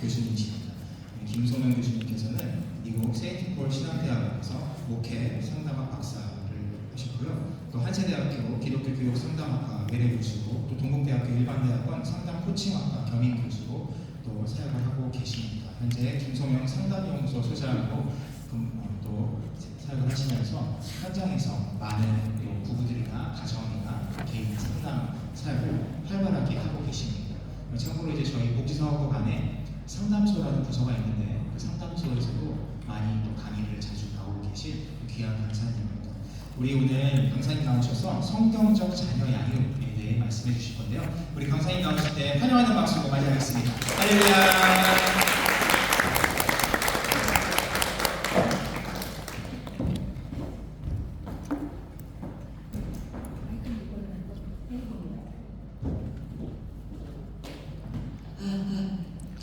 교수님이십니다. 김소명 교수님께서는 미국 세인트폴 신학대학에서 목회 상담학 박사를 하셨고요. 또 한세대학교 기독교 교육 상담학과 외래 교수고, 또 동국대학교 일반대학원 상담 코칭학과 겸임 교수로 또 사역을 하고 계십니다. 현재 김소명 상담연구소 소장으로 또 사역을 하시면서 현장에서 많은 또 부부들이나 가정이나 개인 상담 사역을 활발하게 하고 계십니다. 참고로 이제 저희 복지사업국 안에 상담소라는 부서가 있는데 그 상담소에서도 많이 또 강의를 자주 나오고 계신 귀한 강사님입니다. 우리 오늘 강사님 나오셔서 성경적 자녀 양육에 대해 말씀해 주실 건데요. 우리 강사님 나오실 때 환영하는 박수로 맞이하겠습니다. 할렐루야.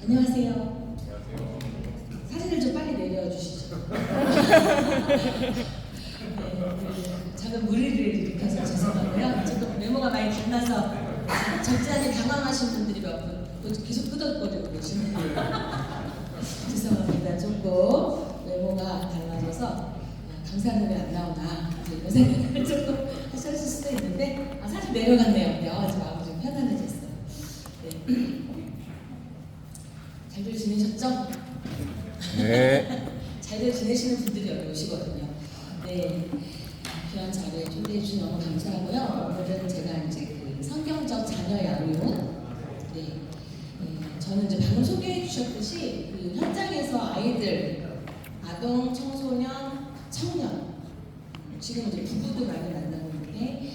안녕하세요. 사진을 좀 빨리 내려주시죠. 작은 무리를 일으켜서 죄송하고요. 조금 메모가 많이 달라서 적잖이 당황하신 분들이 몇 분 계속 끄덕거리고 계시네요. 죄송합니다. 조금 메모가 달라져서 강사는 왜 안 나오나 이런 생각을 조금 하셨을 수도 있는데 사진 내려갔네요. 네, 아주 마음이 좀 편안해졌어요. 네. 잘들 지내셨죠? 네. 잘들 지내시는 분들이 여기 오시거든요. 네. 귀한 자리에 초대해 주셔서 너무 감사하고요. 오늘은 제가 이제 그 성경적 자녀 양육. 네. 저는 이제 방금 소개해 주셨듯이 그 현장에서 아이들, 아동, 청소년, 청년, 지금 이제 부부도 많이 만나고 있는데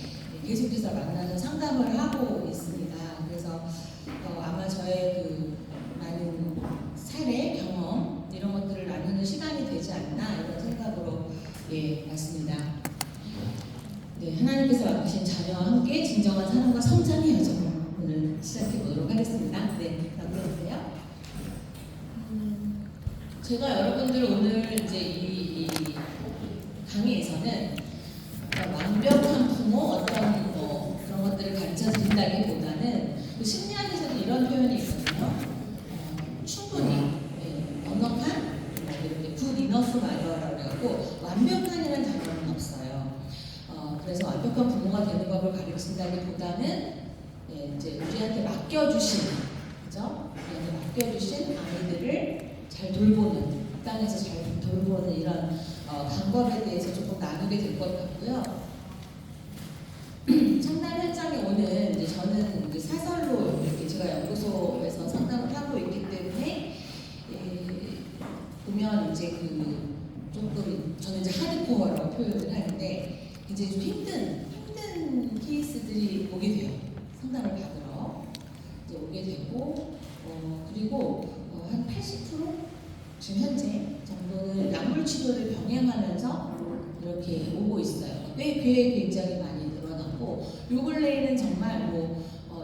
계속해서 만나는 상담을 하고 있습니다. 그래서 아마 저의 그 많은 사례, 경험 이런 것들을 나누는 시간이 되지 않나 이런 생각으로 왔습니다. 네, 하나님께서 맡기신 자녀와 함께 진정한 사랑과 성장의 여정을 오늘 시작해 보도록 하겠습니다. 네, 남겨주세요. 제가 여러분들 오늘 이제 이 강의에서는 완벽한 부모 어떤 그런 것들을 가르쳐 드린다기보다는 그 심리학에서는 이런 표현이 있거든요. 충분히 넉넉한 good enough mother라고 하고 완벽한이라는 단어는 없어요. 그래서 완벽한 부모가 되는 법을 가르친다기보다는 이제 우리한테 맡겨주신, 그죠? 우리한테 맡겨주신 아이들을 잘 돌보는, 이 땅에서 잘 돌보는 이런 방법에 대해서 조금 나누게 될 것 같고요. 상담 현장에 오는 이제 저는 이제 사설로 이렇게 제가 연구소에서 상담을 하고 있기 때문에 보면 이제 그 조금 저는 이제 하드코어라고 표현을 하는데 이제 좀 힘든 케이스들이 오게 돼요. 상담을 받으러 이제 오게 되고 그리고 한 80% 지금 현재 정도는 약물 치료를 병행하면서 이렇게 오고 있어요. 꽤 굉장히 많이 늘어났고 요 근래에는 정말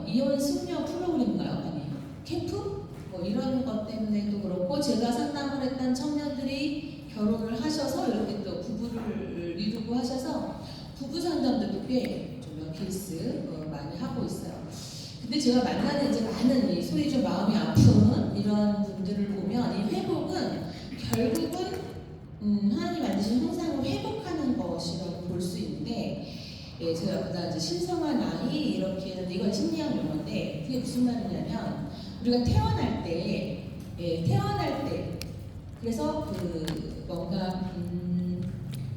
이혼 숙녀 프로그램인가요? 아니 캠프? 이런 것 때문에도 그렇고 제가 상담을 했던 청년들이 결혼을 하셔서 이렇게 또 부부를 이루고 하셔서 부부 상담들도 꽤 좀 몇 케이스 많이 하고 있어요. 근데 제가 만나는 이제 많은 이 소위 좀 마음이 아픈 이런 분들을 보면 이 회복은 결국은 하나님 만드신 형상을 회복하는 것이라고 볼 수 있는데 제가 보다 이제 신성한 아이 이렇게 했는데 이건 심리학 용어인데 그게 무슨 말이냐면 우리가 태어날 때 그래서 그 뭔가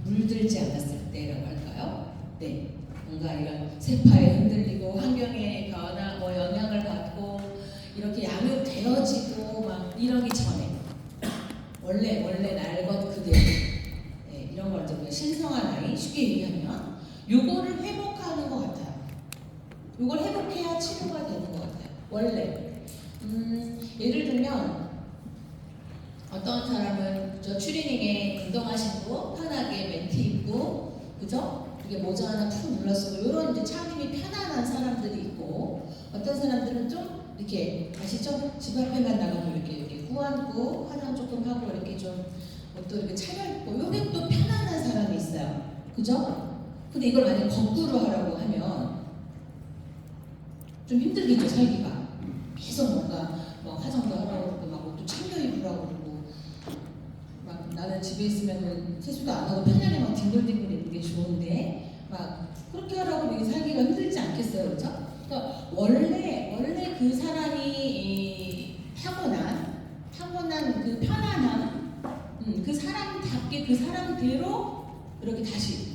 물들지 않았을 때라고 할까요? 네, 뭔가 이런 세파에 흔들리고 환경의 변화, 영향을 받고 이렇게 양육되어지고 막 이러기 전에 원래 날 것 그대로 이런 걸 이제 신성한 아이 쉽게 얘기하면 요거를 회복하는 것 같아요. 요걸 회복해야 치료가 되는 것 같아요. 원래 예를 들면 어떤 사람은 저 추리닝에 운동화 신고 편하게 멘티 입고 그죠? 이게 모자 하나 푹 눌러쓰고 이런 이제 차림이 편안한 사람들이 있고 어떤 사람들은 좀 이렇게 아시죠? 집 앞에만 나가면 이렇게 꾸안꾸 화장 조금 하고 이렇게 좀 또 이렇게 차려입고 요게 또 편안한 사람이 있어요. 그죠? 근데 이걸 만약 거꾸로 하라고 하면 좀 힘들겠죠, 살기가. 계속 뭔가 화장도 하라고 그러고 막 옷도 집에 있으면 세수도 안 하고 편하게 막 뒹굴뒹굴 있는 게 좋은데 막 그렇게 하라고 이게 살기가 힘들지 않겠어요, 그렇죠? 그러니까 원래 그 사람이 타고난 그 편안함, 그 사람답게 그 사람대로 이렇게 다시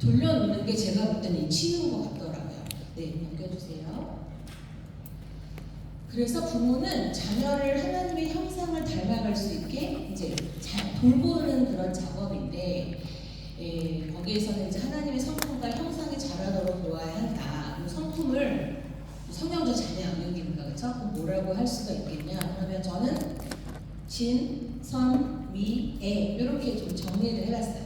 돌려놓는 게 제가 볼 때는 치유인 것 같더라고요. 네, 넘겨주세요. 그래서 부모는 자녀를 하나님의 형상을 닮아갈 수 있게 이제 잘 돌보는 그런 작업인데, 거기에서는 이제 하나님의 성품과 형상이 자라도록 도와야 한다. 그 성품을 성경적 자녀 양육입니까, 그렇죠? 그럼 뭐라고 할 수가 있겠냐? 그러면 저는 진, 선, 미, 애 이렇게 좀 정리를 해봤어요,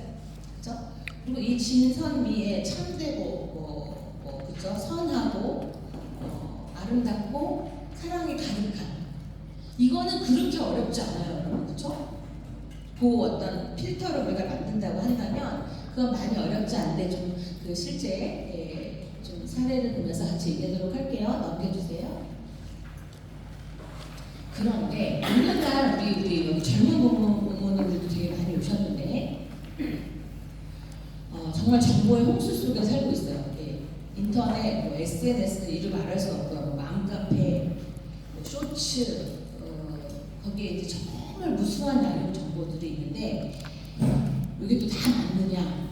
그렇죠? 그리고 이 진, 선, 미에 참되고, 그렇죠? 선하고, 아름답고. 사랑이 가득한 이거는 그렇게 어렵지 않아요, 여러분, 그렇죠? 그 어떤 필터를 우리가 만든다고 한다면 그건 많이 어렵지 않은데 좀 그 실제 좀 사례를 보면서 같이 얘기하도록 할게요. 넘겨주세요. 그런데 오늘날 우리 여기 젊은 부모님들도 되게 많이 오셨는데 정말 정보의 홍수 속에 살고 있어요. 인터넷, SNS 이름 말할 수 없고 맘카페, 쇼츠, 거기에 이제 정말 무수한 양의 정보들이 있는데 이게 또 다 맞느냐?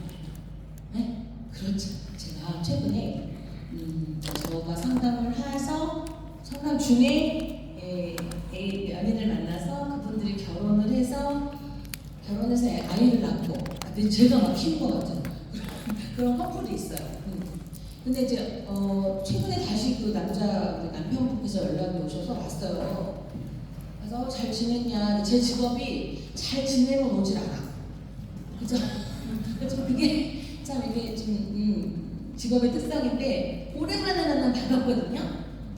네? 그렇죠. 제가 최근에 저가 상담을 해서 상담 중에 연인을 만나서 그분들이 결혼해서 아이를 낳고 근데 제가 막 키운 것 같은 그런 커플이 있어요. 근데 이제 최근에 다시 그 남편분께서 연락이 오셔서 왔어요. 그래서 잘 지냈냐? 제 직업이 잘 지내면 오질 않아. 그죠? 그래서 그게 참 이게 좀 직업의 특성인데 오랜만에 만나면 반갑거든요.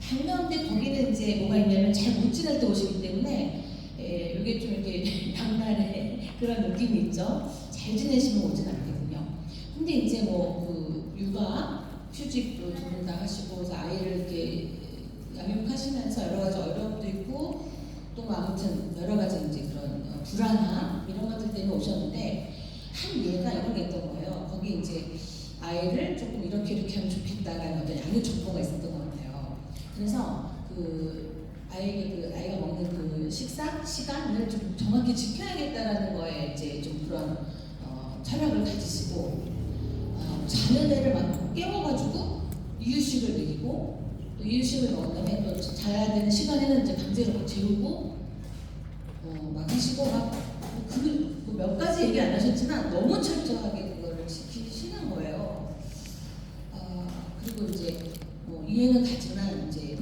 반가운데 거기는 이제 뭐가 있냐면 잘 못 지낼 때 오시기 때문에 이게 좀 이렇게 양날의 그런 느낌이 있죠. 잘 지내시면 오진 않거든요. 근데 이제 그 육아 휴직도 두 분 다 하시고 그래서 아이를 이렇게 양육하시면서 여러 가지 어려움도 있고 또 아무튼 여러 가지 이제 그런 불안함 이런 것들 때문에 오셨는데 한 예가 이런 게 있던 거예요. 거기 이제 아이를 조금 이렇게 하면 좋겠다라는 어떤 양육 정보가 있었던 것 같아요. 그래서 그 아이가 먹는 그 식사 시간을 좀 정확히 지켜야겠다라는 거에 이제 좀 그런 철학을 가지시고. 자녀들을 막 깨워가지고 이유식을 먹이고 또 이유식을 먹은 다음에 또 자야 되는 시간에는 이제 강제로 막 재우고 막 하시고 그 몇 가지 얘기 안 하셨지만 너무 철저하게 그거를 지키시는 거예요. 그리고 이제 이해는 가지만 이제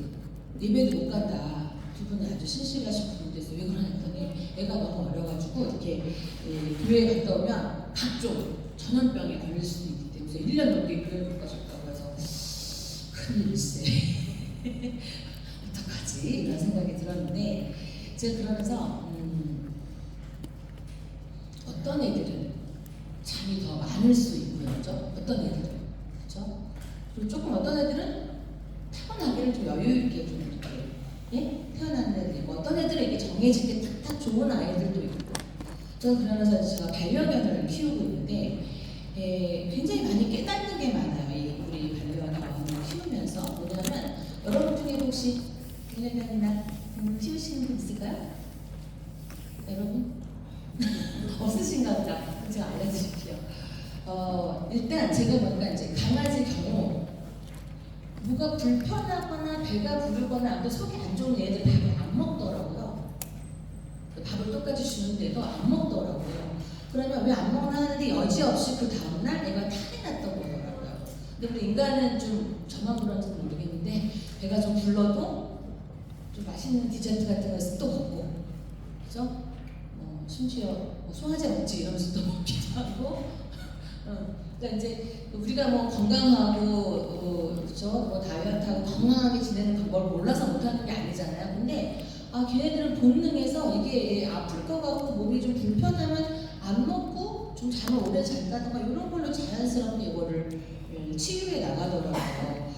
예배도 못 간다. 두 분이 아주 신실하신 분인데서 왜 그러냐 했더니 애가 너무 어려가지고 이렇게 교회에 갔다 오면 각종 전염병에 걸릴 수도 있기 때문에 1년 넘게 교회를 못 가셨다고 해서 큰일일세 어떡하지? 이런 생각이 들었는데 제가 그러면서 어떤 애들은 잠이 더 많을 수 있고요, 그렇죠? 어떤 애들은 그렇죠? 그리고 조금 어떤 애들은 타고나기를 좀 여유 있게 좀 이렇게 태어나는 애들 있고 어떤 애들은 이게 정해지게 탁탁 좋은 아이들도 있고 저는 그러면서 제가 반려견을 키우고 있는데 굉장히 많이 깨닫는 게 많아요. 우리 반려견을 키우면서 뭐냐면 여러분 중에 혹시 반려견이나 키우시는 분 있을까요? 여러분? 없으신가 보다. 제가 알려드릴게요. 일단 제가 뭔가 이제 강아지 경우 뭐가 불편하거나 배가 부르거나 아무튼 속이 안 좋은 애들 밥을 안 먹더라고요. 밥을 똑같이 주는데도 안 먹더라고요. 그러면 왜 안 먹나 하는데 여지없이 그 다음날 애가 탈이 났던 거더라고요. 근데 우리 인간은 좀 저만 그런지는 모르겠는데 배가 좀 불러도 좀 맛있는 디저트 같은 거 있으면 또 먹고 그죠? 심지어 소화제 먹지 이러면서 또 먹기도 하고 그러니까 이제 우리가 건강하고 그렇죠? 다이어트하고 건강하게 지내는 방법을 몰라서 못하는 게 아니잖아요. 근데 걔네들은 본능에서 이게 아플 것 같고 몸이 좀 불편하면 안 먹고 좀 잠을 오래 잘다든가 이런 걸로 자연스럽게 이거를 치유해 나가더라고요.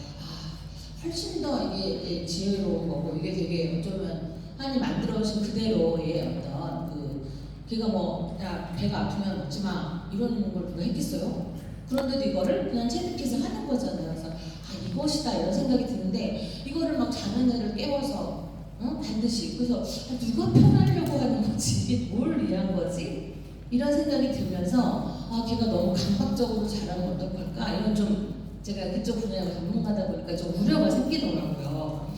훨씬 더 이게 지혜로운 거고 이게 되게 어쩌면 하나님 만들어 오신 그대로의 어떤 걔가 뭐, 야, 배가 아프면 먹지 마. 이런 걸 누가 했겠어요? 그런데도 이거를 그냥 채택해서 하는 거잖아요. 그래서, 아, 이것이다. 이런 생각이 드는데, 이거를 막 자는 애를 깨워서, 반드시. 그래서, 아, 누가 편하려고 하는 거지? 이게 뭘 위한 거지? 이런 생각이 들면서, 아, 걔가 너무 강박적으로 잘하면 어떡할까? 이런 좀, 제가 그쪽 분야에 전문가다 보니까 좀 우려가 생기더라고요.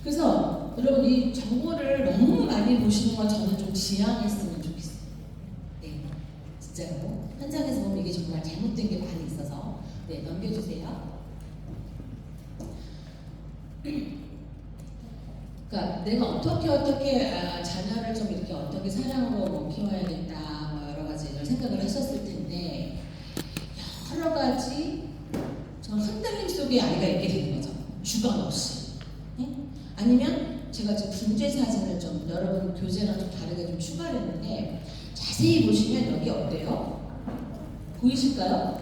그래서 여러분 이 정보를 너무 많이 보시는 건 저는 좀 지양했으면 좋겠어요. 네, 진짜로 현장에서 보면 이게 정말 잘못된 게 많이 있어서 네 넘겨주세요. 그러니까 내가 어떻게 자녀를 좀 이렇게 어떻게 사랑으로 뭐 키워야겠다 뭐 여러 가지 생각을 하셨을 텐데 여러 가지 정말 흔들림 속에 아이가 있게 되는 거죠. 주관 없이. 네? 아니면 제가 지금 분재 사진을 좀 여러분 교재랑 좀 다르게 좀 추가를 했는데 자세히 보시면 여기 어때요? 보이실까요?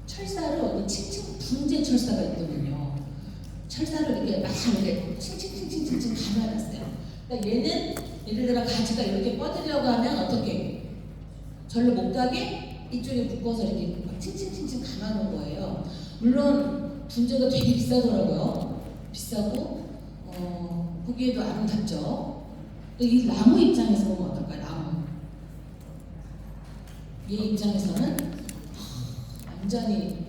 철사를 여기 층층 분재 철사가 있거든요. 철사를 이렇게 막 이렇게 층층층층층층 감아놨어요. 그러니까 얘는 예를 들어 가지가 이렇게 뻗으려고 하면 어떻게? 절로 못 가게 이쪽에 묶어서 이렇게 막 층층층층 감아놓은 거예요. 물론 분재가 되게 비싸더라고요. 비싸고 보기에도 아름답죠. 이 나무 입장에서 보면 어떨까요? 나무. 얘 입장에서는 완전히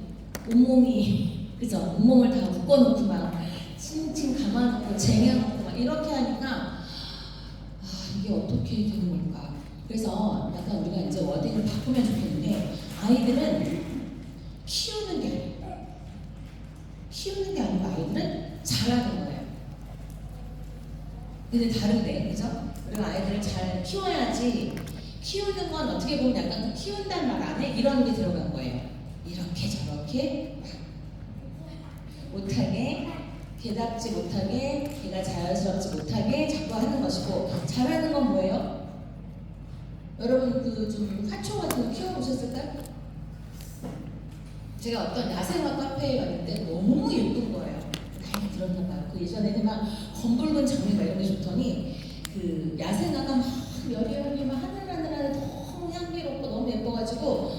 온몸이 그죠? 온몸을 다 묶어놓고 막 칭칭 감아놓고 쟁여놓고 막 이렇게 하니까 이게 어떻게 되는 걸까? 그래서 약간 우리가 이제 워딩을 바꾸면 좋겠는데 아이들은 키우는 게 아니고 아이들은 잘하는 거예요. 근데 다른데, 그죠? 우리가 아이들을 잘 키워야지. 키우는 건 어떻게 보면 약간 키운다는 말 안에 이런 게 들어간 거예요. 이렇게 저렇게 못하게, 걔답지 못하게, 걔가 자연스럽지 못하게 자꾸 하는 것이고 잘하는 건 뭐예요? 여러분 그 좀 화초 같은 거 키워보셨을까요? 제가 어떤 야생화 카페에 갔는데 너무 예쁜 거예요. 나이가 들었나 봐요. 그 예전에는 막 검붉은 장미 막 이런 게 좋더니 그 야생화가 막 여리여리 막 하늘하늘하늘 너무 향기롭고 너무 예뻐가지고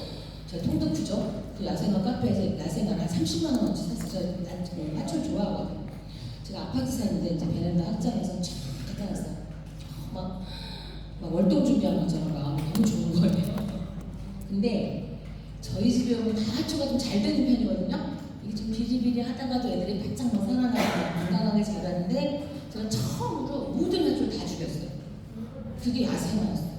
제가 통도구죠. 그 야생화 카페에서 야생화를 한 30만 원어치 샀어요. 난 화초를 좋아하거든요. 제가 아파트 사는데 이제 베란다 확장해서 쫙 갖다 놨어요. 막 월동 준비하는 것처럼 마음이 너무 좋은 거예요. 근데 저희 집에 오면 다 화초가 좀 잘 되는 편이거든요. 이게 좀 비리비리 하다가도 애들이 바짝 막 살아나고 건강하게 자라는데 제가 처음으로 모든 화초를 다 죽였어요. 그게 야생화였어요.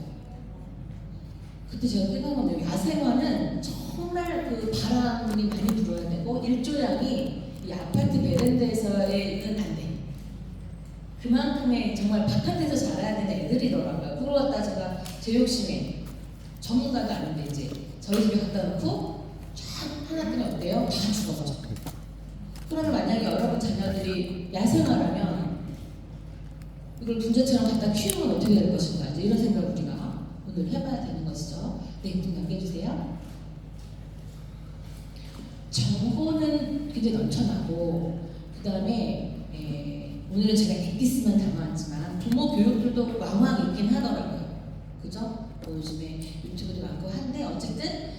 그때 제가 생각한 건데 야생화는 정말 그 바람이 많이 불어야 되고 일조량이 이 아파트 베란다에서는 안 돼. 그만큼의 정말 바깥에서 자라야 되는 애들이더라고요. 그러고 갖다 제가 제 욕심에 전문가도 아닌데 이제 저희 집에 갖다 놓고 쫙 하나더니 어때요? 다 죽어서. 그러면 만약에 여러분 자녀들이 야생화라면 이걸 분재처럼 갖다 키우면 어떻게 될 것인가 이제 이런 생각을 우리가 오늘 해봐야 되는 것이죠. 네, 좀 남겨주세요. 정보는 굉장히 넘쳐나고 그 다음에 오늘은 제가 엑기스만 담아왔지만 부모 교육들도 왕왕 있긴 하더라고요. 그죠? 요즘에 유튜브도 많고 한데 어쨌든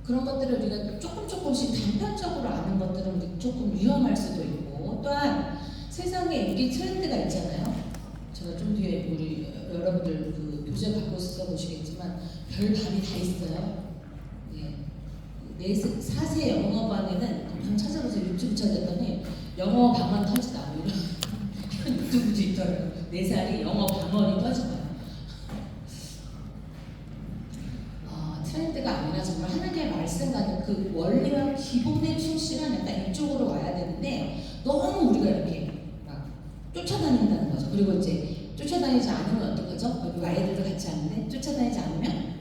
그런 것들을 우리가 조금씩 단편적으로 아는 것들은 우리 조금 위험할 수도 있고 또한 세상에 인기 트렌드가 있잖아요. 제가 좀 뒤에 우리 여러분들 그 교재 갖고 있어 보시겠지만 별 답이 다 있어요. 네. 4세 영어반에는 한번 찾아보세요. 유튜브 찾았더니 영어 방언 터지다 뭐 이런 유튜브도 있더라고요. 4살이 영어 방언이 터져요. 트렌드가 아니라 정말 하나님의 말씀과는 그 원리와 기본에 충실한 약간 이쪽으로 와야 되는데 너무 우리가 이렇게 막 쫓아다닌다는 거죠. 그리고 이제 쫓아다니지 않으면 어떡하죠? 그리고 아이들도 같이 하는데 쫓아다니지 않으면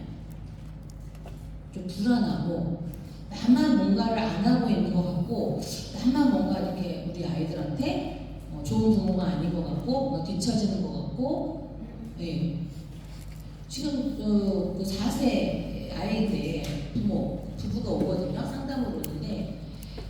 좀 불안하고 나만 뭔가를 안 하고 있는 것 같고 나만 뭔가 이렇게 우리 아이들한테 좋은 부모가 아닌 것 같고 뒤처지는 것 같고 네. 지금 그 4세 아이들 부부가 오거든요. 상담으로 오는데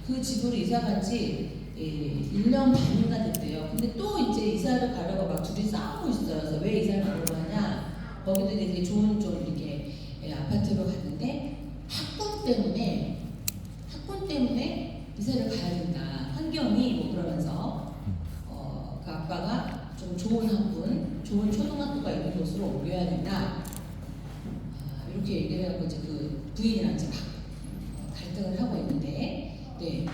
그 집으로 이사 간 지 1년 반인가 됐대요. 근데 또 이제 이사 이사를 가려고 막 둘이 싸우고 있어요. 그래서 왜 이사를 가려고 하냐? 거기도 되게 좋은 좀 이렇게 아파트로 갔는데 학군 때문에 이사를 가야 된다. 환경이 뭐 그러면서 그 아빠가 좀 좋은 학군, 좋은 초등학교가 있는 곳으로 옮겨야 된다. 이렇게 얘기를 해갖고 이제 그 부인이랑 이제 막 갈등을 하고 있는데, 네.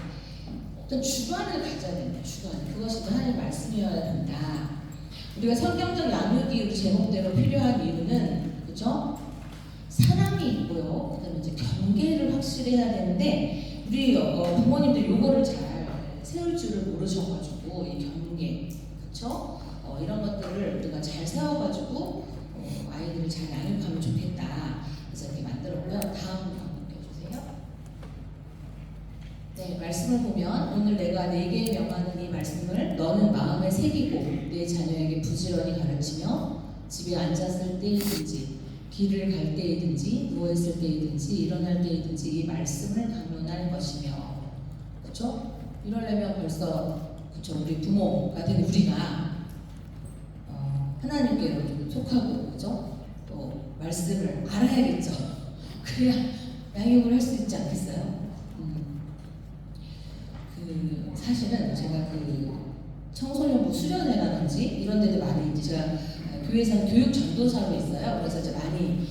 일단 주관을 가져야 된다. 주관. 그것이 하나님의 말씀이어야 된다. 우리가 성경적 양육이 우리 제목대로 필요한 이유는, 그죠? 사랑이 있고요. 그다음에 이제 경계를 확실히 해야 되는데, 우리 부모님들 요거를 잘 세울 줄을 모르셔가지고 이 경계, 그렇죠? 이런 것들을 우리가 잘 세워가지고 아이들을 잘 양육하면 좋겠다. 그래서 이렇게 만들었고요. 다음 넘겨주세요. 네, 말씀을 보면 오늘 내가 네게 명하는 이 말씀을 너는 마음에 새기고 내 자녀에게 부지런히 가르치며 집에 앉았을 때이든지 길을 갈 때이든지 누워있을 때이든지 일어날 때이든지 이 말씀을 강론할 것이며, 그렇죠? 이러려면 벌써 그렇죠, 우리 부모가 된 우리가 하나님께로 속하고, 그렇죠? 또 말씀을 알아야겠죠. 그래야 양육을 할 수 있지 않겠어요? 사실은 제가 그 청소년부 수련회라든지 이런 데도 많이 이제 제가 교회에서 교육 전도사로 있어요. 그래서 이제 많이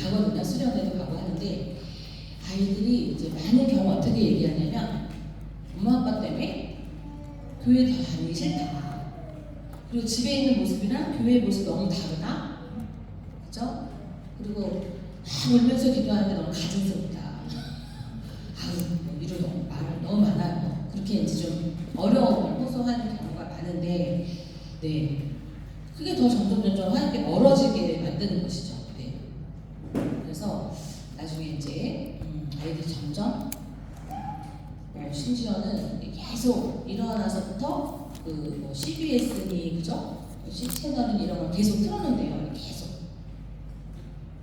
가거든요. 수련회도 가고 하는데 아이들이 이제 많은 경우 어떻게 얘기하냐면 엄마 아빠 때문에 교회 더 다니기 싫다. 그리고 집에 있는 모습이랑 교회 모습 너무 다르다. 그죠? 그리고 막 울면서 기도하는데 너무 가증스럽다. 이런 말 너무 많아요. 그렇게 이제 좀 어려움을 호소하는 경우가 많은데, 네, 그게 더 점점 하나님께 멀어지게 만드는 것이죠. 네. 그래서 나중에 이제 아이들이 점점 심지어는 계속 일어나서부터 그 CBS니 그죠? C 채널은 이런 걸 계속 틀어놓는데요. 계속.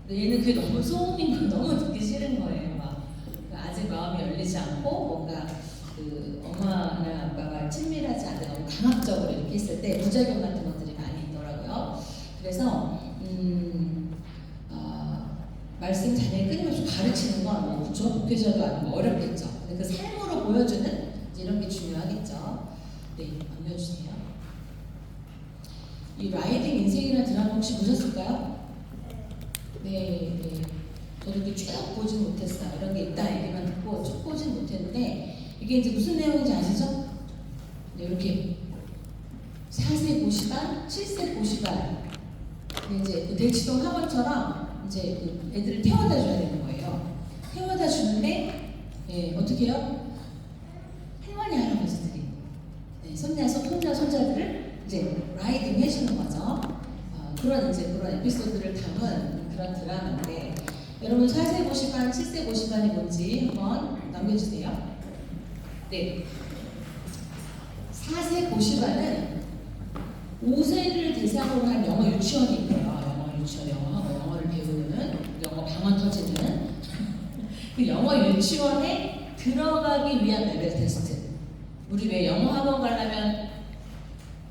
근데 얘는 그게 너무 소음인 거 너무 듣기 싫은 거예요. 막 아직 마음이 열리지 않고 뭔가 그 엄마나 아빠가 친밀하지 않게 너무 강압적으로 이렇게 했을 때 부작용 같은 것들이 많이 있더라고요. 그래서 말씀 자녀에 끊임없이 가르치는 건 뭐 그쵸? 목회자도 아니고 어렵겠죠. 근데 그 삶으로 보여주는 이런 게 중요하겠죠. 네, 넘겨주세요. 이 라이딩 인생이라는 드라마 혹시 보셨을까요? 네, 네. 저도 이렇게 쭉 보진 못했어요. 이런 게 있다 얘기만 듣고 쭉 보진 못했는데 이게 이제 무슨 내용인지 아시죠? 네, 이렇게 4세 고시반, 7세 고시반 이제 그 대치동 학원처럼 이제 그 애들을 태워다 줘야 되는 거예요. 태워다 주는데 어떻게 해요? 할머니 할아버지들이 손자 손자들을 이제 라이딩 해주는 거죠. 그런 에피소드를 담은 그런 드라마인데 여러분 4세 고시반, 7세 고시반이 뭔지 한번 남겨주세요. 네, 4세 고시반은 5세를 대상으로 한 영어 유치원이 있고요. 영어 유치원, 영어하고 영어를 배우는 영어 방언 터지는 그 영어 유치원에 들어가기 위한 레벨 테스트. 우리 왜 영어 학원 가려면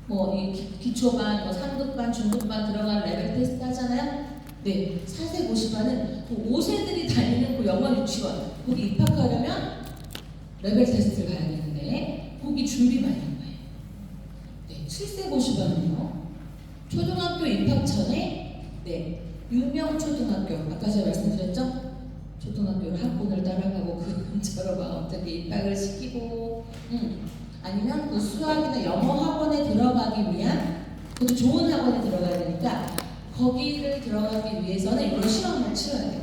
뭐 이 기초반, 뭐 3급반, 중급반 들어간 레벨 테스트 하잖아요. 네, 4세 고시반은 그 5세들이 다니는 그 영어 유치원 거기 입학하려면 레벨 테스트를 가야 되는데 거기 준비반인 거예요. 네, 7세 고시반은요. 초등학교 입학 전에 유명 초등학교 아까 제가 말씀드렸죠? 초등학교를 학군을 따라가고 그 근처로 막 어떻게 입학을 시키고 아니면 그 수학이나 영어 학원에 들어가기 위한 그것도 좋은 학원에 들어가야 되니까 거기를 들어가기 위해서는 이런 시험을 치러야 돼요.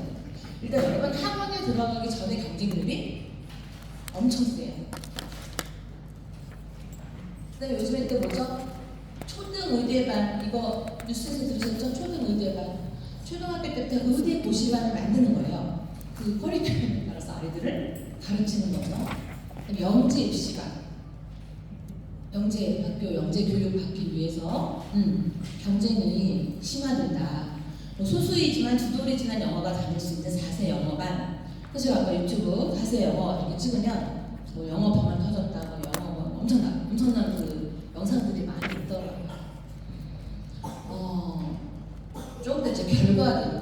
일단 여러분 학원에 들어가기 전에 경쟁률이 엄청 세요. 그다음에 요즘에 또 뭐죠? 초등의대반 이거 뉴스에서 들으셨죠? 초등의대반 초등학교 때부터 의대 고시반을 만드는 거예요. 그 커리큘럼에 따라서 아이들을 가르치는 거죠. 영재 입시반 영재 학교 영재 교육 받기 위해서 경쟁이 심화된다. 소수이지만 두돌이지만 영어가 다닐 수 있는 4세 영어반. 그래서 아까 유튜브 4세 영어 이렇게 찍으면 뭐 영어 방언 터졌다, 뭐 영어 뭐 엄청난 그 영상들이 많이 있더라고요.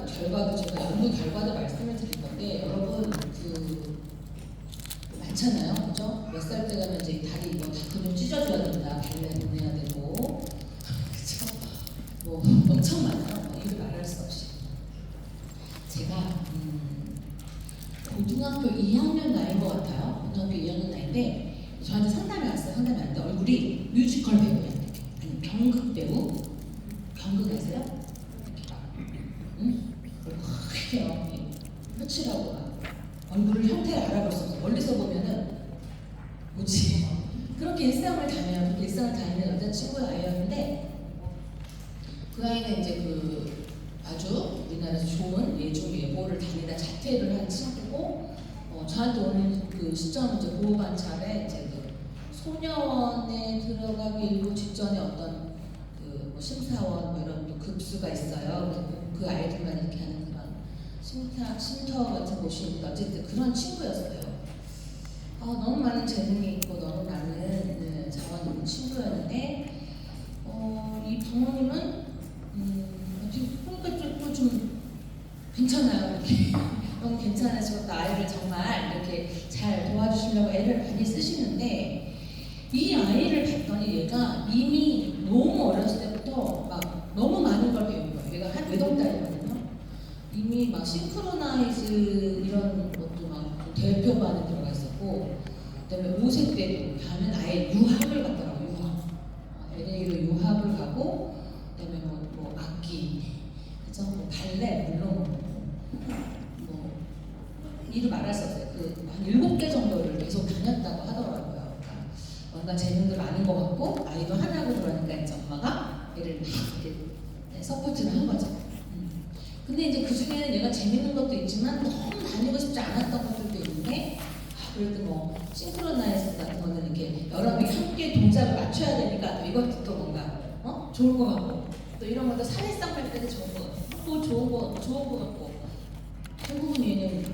결과도 제가 연구 결과도 말씀을 드릴 건데 여러분 많잖아요, 그죠? 몇 살 때 가면 이제 다리 이거 다 근육 찢어줘야 된다, 발레 보내야 되고, 그죠? 뭐 엄청 많아요. 이루 말할 수 없이. 제가 고등학교 2학년 나이인 것 같아요. 고등학교 2학년 나이인데 저한테 상담이 왔어요. 상담이 왔는데 얼굴이 뮤지컬 배우야. 아니 경극 배우? 경극 아세요? 응? 그래요. 끝이라고 막 얼굴 형태를 알아볼 수 없어. 멀리서 보면은 뭐지? 그렇게 일상을 다니는 여자친구의 아이였는데 그 아이는 이제 아주 우리나라에서 좋은 예보를 다니다 자퇴를 한 친구고 저한테 오는 그 시점 이제 보호관찰에 이제 소녀원에 들어가기 일보 직전에 어떤 뭐 심사원 뭐 이런 또 급수가 있어요. 그 아이들만 이렇게 하는 그런 쉼터 같은 곳이 있는데 어쨌든 그런 친구였어요. 너무 많은 재능이 있고 너무 많은 자원이 있는 친구였는데 이 부모님은 그러니까 좀 괜찮아요. 이렇게 너무 괜찮으시고 아이를 정말 이렇게 잘 도와주시려고 애를 많이 쓰시는데 이 아이를 봤더니 얘가 이미 너무 어렸을 때부터 막 너무 많은 걸 배운 거예요. 얘가 한 외동딸이거든요. 이미 막 싱크로나이즈 이런 것도 막 대표반에 들어가 있었고, 그다음에 5세 때도 가면 아예 유학을 갔더라고요. LA로 유학을 가고, 그다음에 뭐 악기, 그죠? 뭐 발레 물론 뭐 이루 말할 수 없어요. 한 7개 정도를 계속 다녔다고 하더라고요. 그러니까 뭔가 재능도 많은 것 같고 아이도 하나고 그러니까 이제 엄마가 얘를 이렇게 서포트를 한 거죠. 근데 이제 그 중에는 얘가 재밌는 것도 있지만 너무 다니고 싶지 않았던 것들도 있는데 그래도 뭐 싱크로나이즈 같은 거는 이렇게 여러 명이 함께 동작을 맞춰야 되니까 또 이것도 또 뭔가 좋을 것 같고 또 이런 것도 사회성 발달에 좋은 것 같고 또 좋은 것 같고 결국은 얘는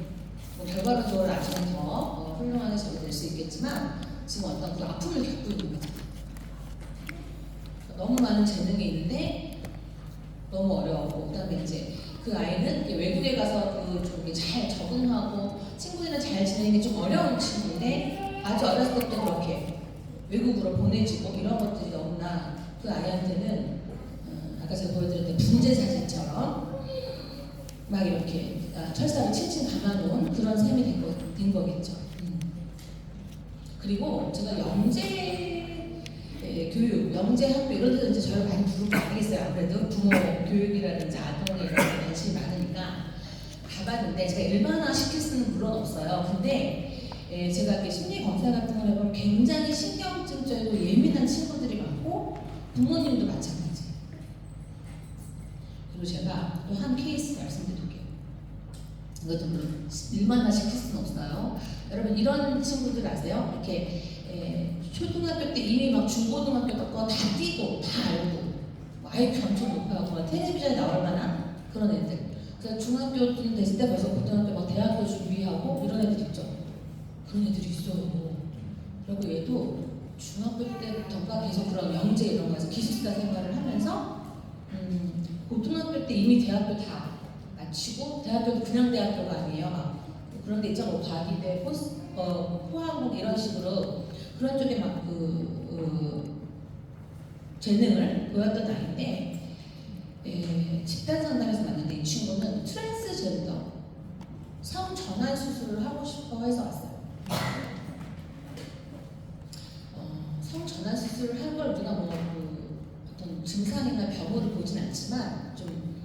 뭐 결과론적으로 나중에 더 훌륭하게 전개될 수 있겠지만 지금 어떤 그 아픔을 겪고 있는 거죠. 너무 많은 재능이 있는데 너무 어려웠고 그다음에 이제 그 아이는 외국에 가서 좀 잘 적응하고 친구들이랑 잘 지내는 게 좀 어려운 친구인데 아주 어렸을 때부터 그렇게 외국으로 보내지고 이런 것들이 너무나 그 아이한테는 아까 제가 보여드렸던 분재 사진처럼 막 이렇게 철사를 칭칭 감아놓은 그런 셈이 된 거겠죠. 그리고 제가 영재 교육, 영재 학교 이런 데서 이제 저를 많이 부르고 가겠어요. 아무래도 부모 교육이라든지 아동에 이런 데 관심이 많으니까 가봤는데 제가 일반화 시킬 수는 물론 없어요. 근데 제가 이렇게 심리 검사 같은 걸 해보면 굉장히 신경증적이고 예민한 친구들이 많고 부모님도 마찬가지. 그리고 제가 또 한 케이스 말씀드릴게요. 이것도 물론 일반화 시킬 수는 없어요. 여러분 이런 친구들 아세요? 이렇게 초등학교 때 이미 막 중고등학교 거 다 뛰고 다 알고 IQ 엄청 높아하고 텔레비전에 나올 만한 그런 애들. 그래서 중학교쯤 됐을 때 벌써 고등학교 막 대학교 준비하고 이런 애들 있죠. 그런 애들이 있어요. 그리고 얘도 중학교 때부터가 계속 그런 영재 이런 거에서 기숙사 생활을 하면서 고등학교 때 이미 대학교 다 마치고 대학교도 그냥 대학교가 아니에요. 막 그런 데 있죠. 뭐 과기대, 포항공 이런 식으로 그런 쪽에 막 재능을 보였던 아이인데 집단 상담에서 만났는데 이 친구는 트랜스젠더 성 전환 수술을 하고 싶어 해서 왔어요. 성 전환 수술을 한 걸 우리가 뭐 어떤 증상이나 병으로 보진 않지만 좀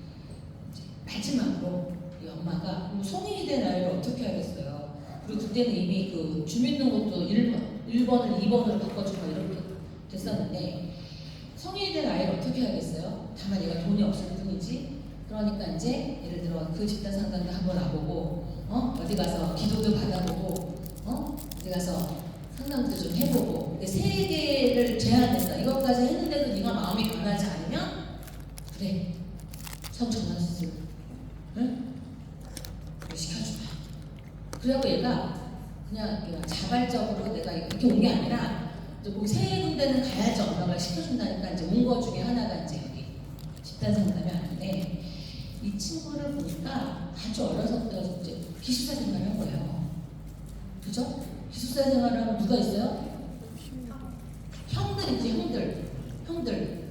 마지막으로 이 엄마가 성인이 된 아이를 어떻게 하겠어요. 그리고 그때는 이미 그 주민등록도 1번을 2번으로 바꿔주고 이렇게 됐었는데 성인이 된 아이를 어떻게 하겠어요? 다만 얘가 돈이 없을 뿐이지. 그러니까 이제 예를 들어 그 집단 상담도 한번 와보고 어디 가서 기도도 받아보고 어디 가서 상담도 좀 해보고 근데 3개를 제안했어. 이것까지 했는데도 네가 마음이 변하지 않으면 그래 성전환 수술 응? 시켜주마. 그래갖고 얘가 그냥 자발적으로 내가 이렇게 온 게 아니라 꼭 3군데는 가야지 엄마가 시켜준다니까 이제 온 거 중에 하나가 이제 여기 집단 상담이 하는데 이 친구를 보니까 아주 어려서 이제 기숙사 생활을 한 거예요. 그죠? 기숙사 생활을 하면 누가 있어요? 형들이지, 형들.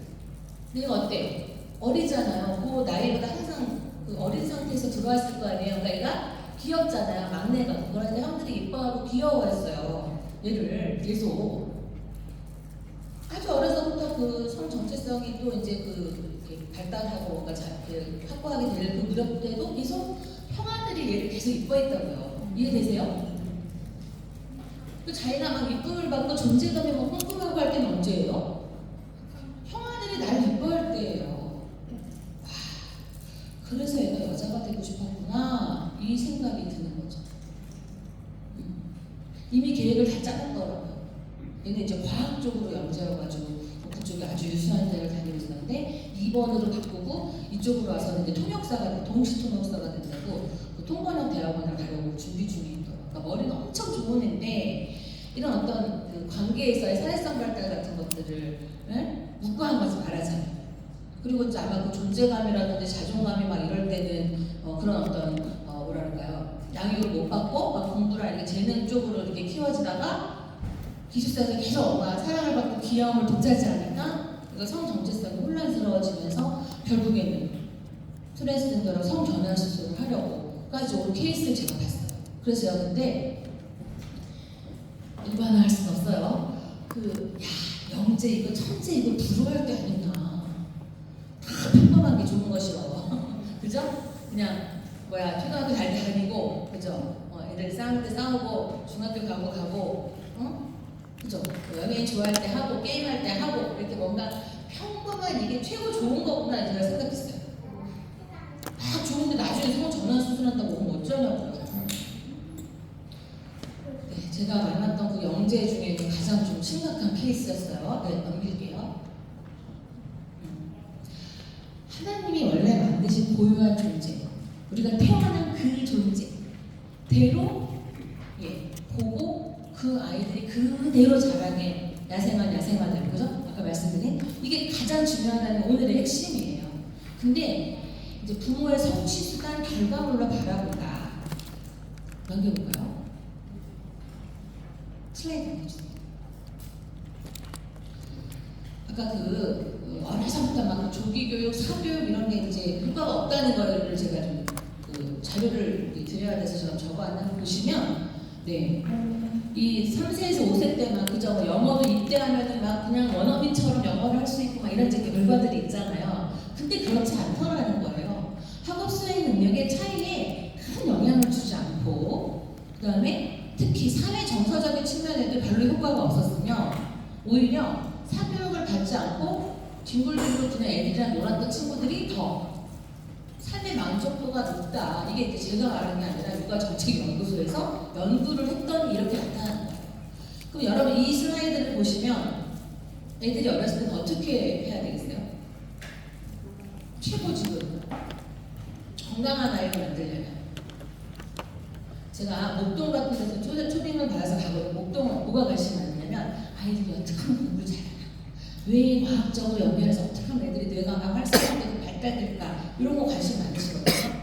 내가 어때? 어리잖아요. 그 나이보다 항상 그 어린 상태에서 들어왔을 거 아니에요. 그러니까 얘가 귀엽잖아요. 막내가. 그러니까 형들이 이뻐하고 귀여워했어요. 얘를 계속. 아주 어려서부터 그 성 정체성이 또 이제 그 이렇게 발달하고 뭔가 확보하게 될 그 무렵 때도 계속 형아들이 얘를 계속 이뻐했다고요. 이해되세요? 그 자기가 막 이쁨을 받고 존재감이 막 궁금하고 할 때는 언제예요? 형아들이 날 이뻐할 때예요. 와, 그래서 얘가 여자가 되고 싶었구나 이 생각이 드는 거죠. 이미 계획을 다 짜놨더라고요. 얘는 이제 과학적으로 영재여가지고 그쪽에 아주 유수한 대를 다니고 있었는데 2번으로 바꾸고 이쪽으로 와서는 이제 통역사가 동시 통역사가 된다고 그 통번역 대학원을 가려고 준비 중에 있더라고요. 그러니까 머리는 엄청 좋은 애인데 이런 어떤 그 관계에서의 사회성 발달 같은 것들을 묵과한 것을 말하잖아요. 그리고 이제 아마 그 존재감이라든지 자존감이 막 이럴 때는 그런 어떤 뭐랄까요 양육을 못 받고 막 공부를 이렇게 재능 쪽으로 이렇게 키워지다가 기숙사에서 계속 엄마 사랑을 받고 귀여움을 독차지하니까 성 정체성이 혼란스러워지면서 결국에는 트랜스젠더로 성 전환 수술을 하려고까지 온 케이스를 제가 봤어요. 그래서 근데 일반화할 수는 없어요. 영재 이거 천재 이거 부러워할 게 아니구나. 다 평범한 게 좋은 것이요. 그죠? 그냥 초등학교 잘 다니고 그죠? 애들 싸울 때 싸우고 중학교 가고 그죠? 연예인 좋아할 때 하고 게임할 때 하고 이렇게 뭔가 평범한 이게 최고 좋은 거구나 제가 생각했어요. 막 좋은데 나중에 성 전환 수술한다고 오면 어쩌냐고요. 네, 제가 만났던 그 영재 중에 가장 좀 심각한 케이스였어요. 네, 넘길게요. 하나님이 원래 만드신 고유한 존재, 우리가 태어난 그 존재대로 보고 그 아이들이 그대로 자라게 야생아들, 그죠? 아까 말씀드린 이게 가장 중요하다는 오늘의 핵심이에요. 근데 이제 부모의 성취수단 결과물로 바라본다. 넘겨볼까요? 슬라이드 넘겨주세요. 아까 어려서부터 막 조기교육, 사교육 이런 게 이제 효과가 없다는 거를 제가 좀 자료를 드려야 돼서 제가 적어왔나 보시면 이 3세에서 5세 때만 그저 영어도 입대하면은 막 그냥 원어민처럼 영어를 할 수 있고 막 이런 결과들이 있잖아요. 근데 그렇지 않더라는 거예요. 학업 수행 능력의 차이에 큰 영향을 주지 않고 그다음에 특히 사회 정서적인 측면에도 별로 효과가 없었으며 오히려 사교육을 받지 않고 뒹굴뒹굴 그냥 애들이랑 놀았던 친구들이 더 삶의 만족도가 높다. 이게 이제 제가 말하는 게 아니라 육아정책연구소에서 연구를 했더니 이렇게 나타나는 거예요. 그럼 여러분 이 슬라이드를 보시면 애들이 어렸을 때는 어떻게 해야 되겠어요? 최고 지금 건강한 아이를 만들려면 제가 목동 같은 데서 초빙을 받아서 가거든요. 목동은 뭐가 관심이 많냐면 아이들이 어떻게 하면 공부를 잘하나, 왜 과학적으로 연결해서 어떻게 하면 애들이 뇌가 막 활성화되고 발달될까 이런 거 관심 많으시거든요.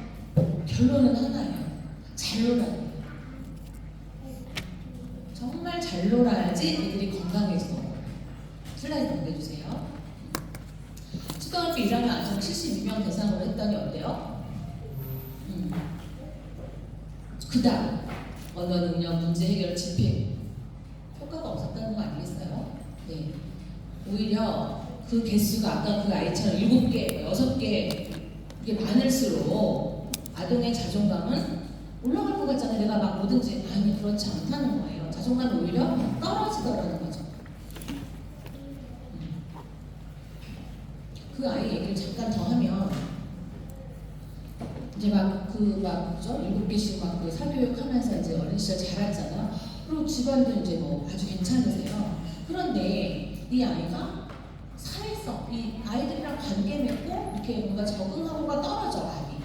결론은 하나예요. 잘 놀아야 돼요. 정말 잘 놀아야지 애들이 건강해져. 슬라이드 넘겨주세요. 초등학교 1학년 안성 72명 대상으로 했더니 어때요? 그 다음 언어 능력, 문제 해결, 집행 효과가 없었다는 거 아니겠어요? 네. 오히려 그 개수가 아까 그 아이처럼 7개, 6개 이게 많을수록 아동의 자존감은 올라갈 것 같잖아요. 내가 막 뭐든지 아니 그렇지 않다는 거예요. 자존감이 오히려 떨어지더라는 거죠. 그 아이 얘기를 잠깐 더 하면 이제 그죠? 7개씩 그 사교육하면서 이제 어린 시절 자랐잖아요. 그리고 집안도 이제 뭐 아주 괜찮으세요. 그런데 이 아이가 사회성, 이 아이들이랑 관계 맺고 이렇게 뭔가 적응하고가 떨어져 아이.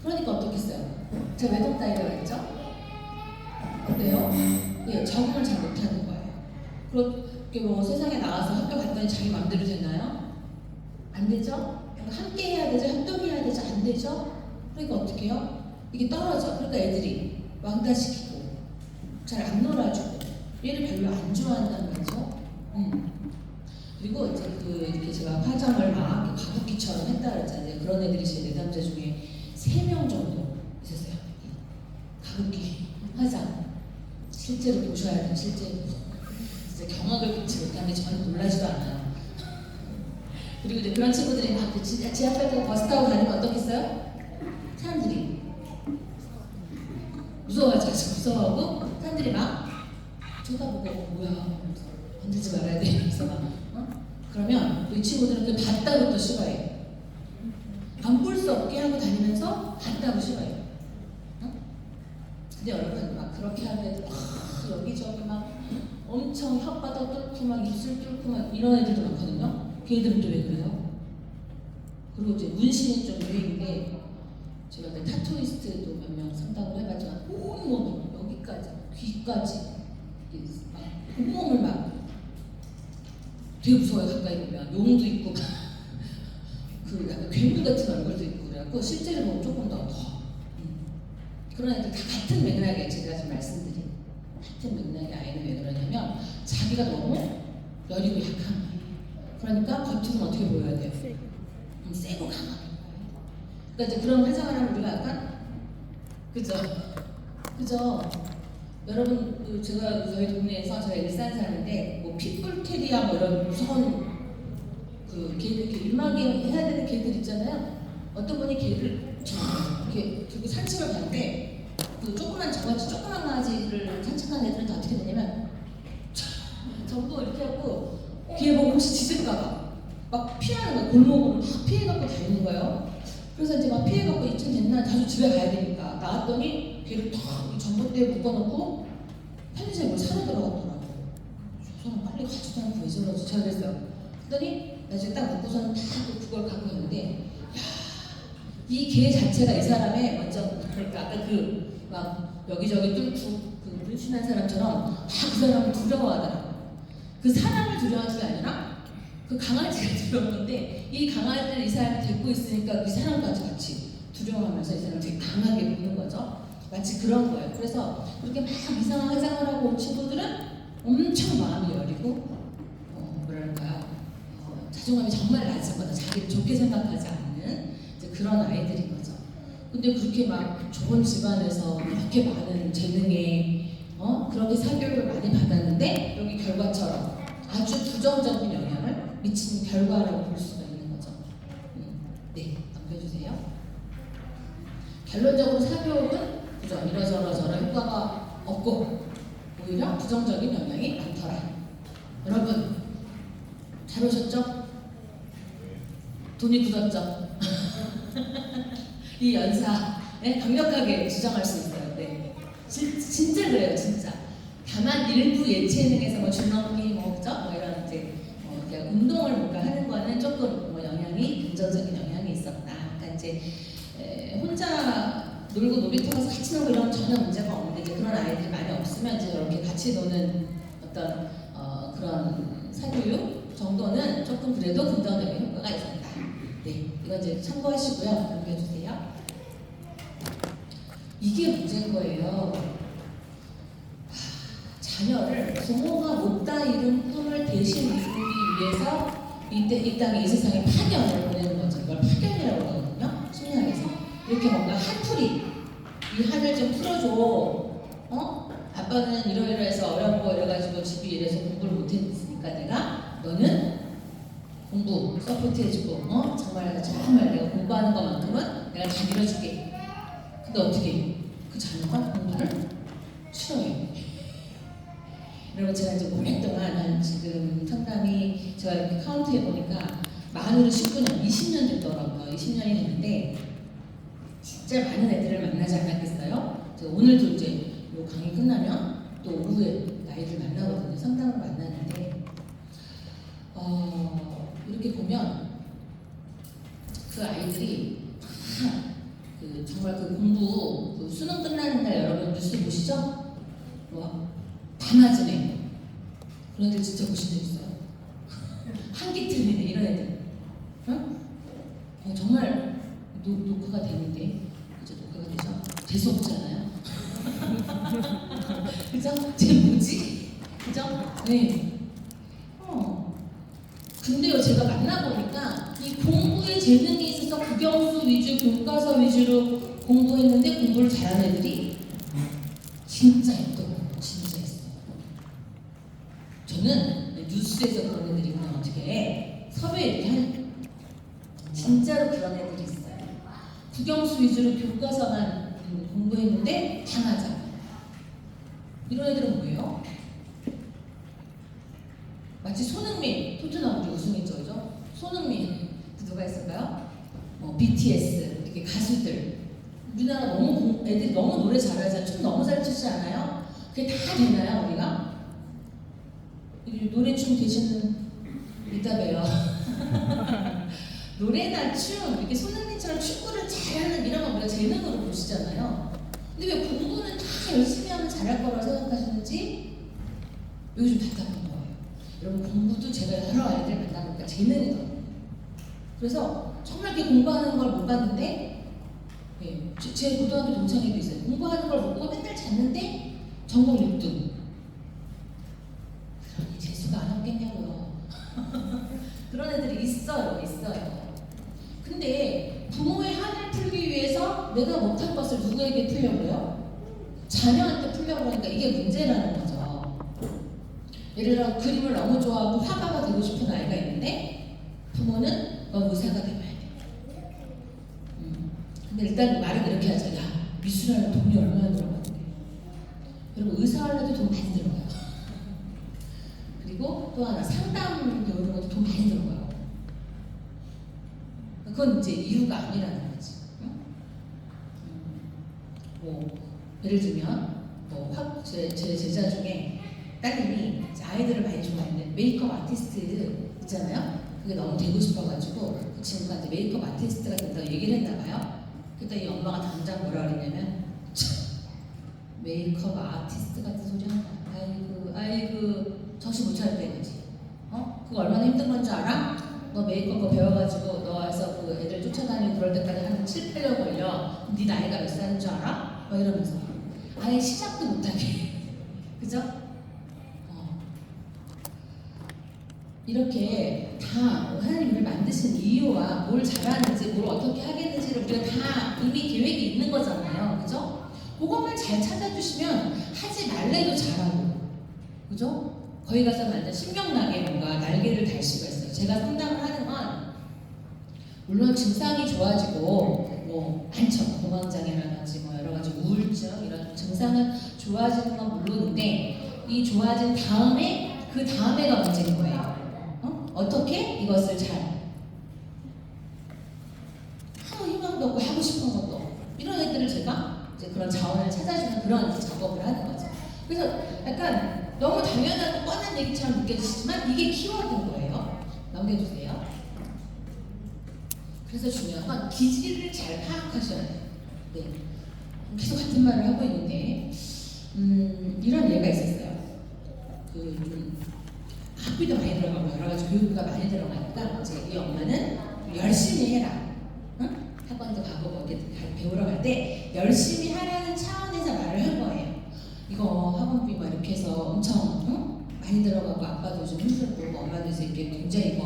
그러니까 어떻겠어요? 제가 외동 딸이라고 했죠? 어때요? 네, 적응을 잘 못하는 거예요. 그렇게 뭐 세상에 나와서 학교 갔더니 자기 마음대로 되나요? 안 되죠? 함께 해야 되죠? 협동해야 되죠? 안 되죠? 그러니까 어떻게 해요? 이게 떨어져. 그러니까 애들이 왕따시키고 잘 안 놀아주고 얘를 별로 안 좋아한다는 거죠. 그리고 이제 이렇게 제가 화장을 막 이렇게 가부키처럼 했다 그랬잖아요. 그런 애들이 제 내담자 중에 3명 정도 있었어요. 가부키 화장 실제로 보셔야 돼요. 실제로 진짜 경악을 금치 못한 게 전혀 놀라지도 않아요. 그리고 이제 그런 친구들이 막 지하철 타고 버스 타고 다니면 어떻겠어요? 사람들이 무서워하죠. 무서워하고 사람들이 막 쳐다보고 뭐야 건들지 말아야 돼 이러면서 막 그러면 이 친구들은 그 봤다고 또 싫어해요. 안 볼 수 없게 하고 다니면서 봤다고 싫어해요. 근데 여러분 막 그렇게 하면 막 여기저기 막 엄청 혓바닥 뚫고 막 입술 뚫고 막 이런 애들도 많거든요. 걔들은 또 왜 그래요? 그리고 이제 문신이 좀 유행인데 제가 그 타투이스트도 몇 명 상담을 해봤지만 온몸이 여기까지 귀까지 막 온몸을 막 되게 무서워요. 가까이 보면 용도 있고 그 약간 괴물 같은 얼굴도 있고 그래갖고 실제로 보면 조금 더 그런 애들 다 같은 맥락에 제가 지금 말씀드린 같은 맥락의 아이는 왜 그러냐면 자기가 너무 여리고 약한 거예요. 그러니까 겉으로는 어떻게 보여야 돼요? 세고 강한 거예요. 그러니까 이제 그런 화장을 하면 우리가 약간 그죠? 여러분 제가 저희 동네에서 저희 일산 사는데 뭐 핏불 테리아 뭐 이런 무서운 그 개들 이렇게 일막이 해야 되는 개들 있잖아요. 어떤 분이 개를 이렇게 들고 산책을 가는데 그 조그만 저같이 조그만 강아지를 산책하는 애들은 다 어떻게 되냐면 전부 이렇게 하고 귀에 보고 혹시 짖을까봐 막 피하는 거예요. 골목으로 막 피해갖고 다니는 거예요. 그래서 이제 막 피해갖고 이쯤 됐나 다시 집에 가야 되니까 나왔더니 걔를 탁 전봇대에 묶어놓고 편의점에 뭘 사러 들어갔더라고. 저 사람 빨리 가지도 않고 왜 저러지? 제가 그랬어요. 그랬더니 나중에 딱 묶고서는 다 그걸 갖고 갔는데 이 개 자체가 이 사람의 먼저 그러니까 아까 그 막 여기저기 뚫고 그 문신한 사람처럼 다 그 사람을 두려워하더라고. 그 사람을 두려워하는 게 아니라 그 강아지가 두려운 건데 이 강아지를 이 사람이 데리고 있으니까 이 사람까지 같이 두려워하면서 이 사람을 되게 강하게 보는 거죠. 마치 그런 거예요. 그래서 그렇게 막 이상한 화장을 하고 온 친구들은 엄청 마음이 여리고 뭐랄까요 자존감이 정말 낮은 거다. 자기를 좋게 생각하지 않는 이제 그런 아이들인 거죠. 근데 그렇게 막 좋은 집안에서 그렇게 많은 재능에 그렇게 사교육을 많이 받았는데 여기 결과처럼 아주 부정적인 영향을 미치는 결과라고 볼 수가 있는 거죠. 네, 넘겨주세요. 결론적으로 사교육은 그죠? 이러저러 효과가 없고 오히려 부정적인 영향이 많더라. 여러분 잘 오셨죠? 돈이 굳었죠? 이 연사에 강력하게 주장할 수 있어요. 네, 진짜 그래요, 진짜. 다만 일부 예체능에서 뭐 줄넘기 그죠? 뭐 이런 이제 그냥 운동을 뭔가 하는 거는 조금 뭐 영향이 긍정적인 영향이 있었다. 그러니까 이제 혼자 놀고 놀이터 가서 같이 놀고 이런 전혀 문제가 없는데 이제 그런 아이들이 많이 없으면 이제 이렇게 같이 노는 어떤 그런 사교육 정도는 조금 그래도 긍정적인 효과가 있었다. 네, 이건 이제 참고하시고요. 넘겨주세요. 이게 문제인 거예요. 자녀를 부모가 못다 이룬 꿈을 대신 이루기 위해서 이 땅에 이 세상에 파견을 보내는 거죠. 이걸 파견이라고 하거든요. 심리학에서 이렇게 뭔가 한풀이 이 한을 좀 풀어줘. 아빠는 이러이러해서 어렵고 이래가지고 집이 이래서 공부를 못했으니까 내가 너는 공부 서포트해주고 정말 내가 공부하는 것만큼은 내가 다 밀어줄게. 근데 어떻게 그 자녀가 공부를 싫어해. 그리고 제가 이제 오랫동안 한 지금 상담이 제가 이렇게 카운트해 보니까 만으로 19년, 20년 됐더라고요. 20년이 됐는데 진짜 많은 애들을 만나지 않았겠어요? 제가 오늘도 이제 이 강의 끝나면 또 오후에 아이들 만나거든요. 상담을 만나는데 이렇게 보면 그 아이들이 그 정말 그 공부 그 수능 끝나는 날 여러분 뉴스 보시죠? 뭐 다 맞은 애 그런 애들 진짜 보신 적 있어요? 한기 틀린 애 이런 애들 응? 정말 녹화가 되는데 이제 녹화가 되죠? 재수 없잖아요. 그죠? 쟤 뭐지? 그죠? 네. 근데요, 제가 만나보니까 이 공부에 재능이 있어서 국영수 위주, 교과서 위주로 공부했는데 공부를 잘하는 애들이 진짜 있더라고요. 진짜 있어요. 저는 뉴스에서 그런 애들이 그냥 어떻게 섭외 이렇게 하는 진짜로 그런 애들이 있어요. 국영수 위주로 교과서만 공부했는데 다 맞아. 이런 애들은 뭐예요? 마치 손흥민, 토트넘 우승했죠, 그죠? 손흥민 누가 있을까요? BTS 이렇게 가수들 우리나라 너무 애들이 너무 노래 잘하잖아요. 춤 너무 잘 추지 않아요? 그게 다 되나요, 우리가? 노래 춤 되시는 이따 봬요. 노래나 춤 이렇게 손흥민처럼 축구를 잘하는 이런 건 우리가 재능으로 보시잖아요. 근데 왜 공부는 다 열심히 하면 잘할 거라고 생각하시는지 여기 좀 답답한 거예요. 여러분 공부도 제가 여러 아이들 만나보니까 재능이더라고요. 그래서 정말 이렇게 공부하는 걸 못 봤는데 예, 제 고등학교 동창회도 있어요. 공부하는 걸 못 보고 맨날 잤는데 전공 6등. 그러니 재수가 안 없겠냐고요. 그런 애들이 있어요. 근데 부모의 한을 풀기 위해서 내가 못한 것을 누구에게 풀려고 해요? 자녀한테 풀려고 하니까 이게 문제라는 거죠. 예를 들어 그림을 너무 좋아하고 화가가 되고 싶은 아이가 있는데 부모는 너 의사가 되면 돼. 근데 일단 말은 이렇게 하죠. 야, 미술하는 돈이 얼마나 들어가는데. 여러분 의사 하려도 돈 많이 들어가요. 그리고 또 하나 상담 배우는 것도 돈 많이 들어가요. 그건 이제 이유가 아니라는 거지. 예를 들면 제 제자 중에 딸님이 아이들을 많이 좋아하는데 메이크업 아티스트 있잖아요. 그게 너무 되고 싶어가지고 그 친구가 이제 메이크업 아티스트가 된다고 얘기를 했나 봐요. 그때 이 엄마가 당장 뭐라 그랬냐면 메이크업 아티스트 같은 소리 한다. 아이고 정신 못 차릴 때거지. 그거 얼마나 힘든 건지 알아? 너 메이크업 거 배워가지고 너 와서 그 애들 쫓아다니고 그럴 때까지 한 7, 8년 걸려. 네 나이가 몇 살인 줄 알아? 막 이러면서 아예 시작도 못하게 그죠? 이렇게 다 하나님을 만드신 이유와 뭘 잘하는지 뭘 어떻게 하겠는지를 우리가 다 이미 계획이 있는 거잖아요. 그죠? 그것만 잘 찾아주시면 하지 말래도 잘하고 그죠? 거기 가서 완전 신명나게 뭔가 날개를 달 수가 있어요. 제가 상담을 하는 건 물론 증상이 좋아지고 많죠. 공황장애라든지 여러 가지 우울증 이런 증상은 좋아지는 건 물론인데 이 좋아진 다음에 그 다음에가 문제인 거예요. 어떻게 이것을 잘 아무 희망도 없고 하고 싶은 것도 없고 이런 애들을 제가 이제 그런 자원을 찾아주는 그런 작업을 하는 거죠. 그래서 약간 너무 당연하고 뻔한 얘기처럼 느껴지시지만 이게 키워드인 거예요. 넘겨주세요. 그래서 중요한 건 기질을 잘 파악하셔야 돼요. 네. 계속 같은 말을 하고 있는데 이런 예가 있었어요. 학비도 많이 들어가고 여러 가지 교육비가 많이 들어가니까 이제 이 엄마는 열심히 해라. 학원도 가고 어디 배우러 갈 때 열심히 하라는 차원에서 말을 한 거예요. 이거 학원비 막 이렇게 해서 엄청 많이 들어가고 아빠도 요즘 힘들고 엄마도 이제 이렇게 굉장히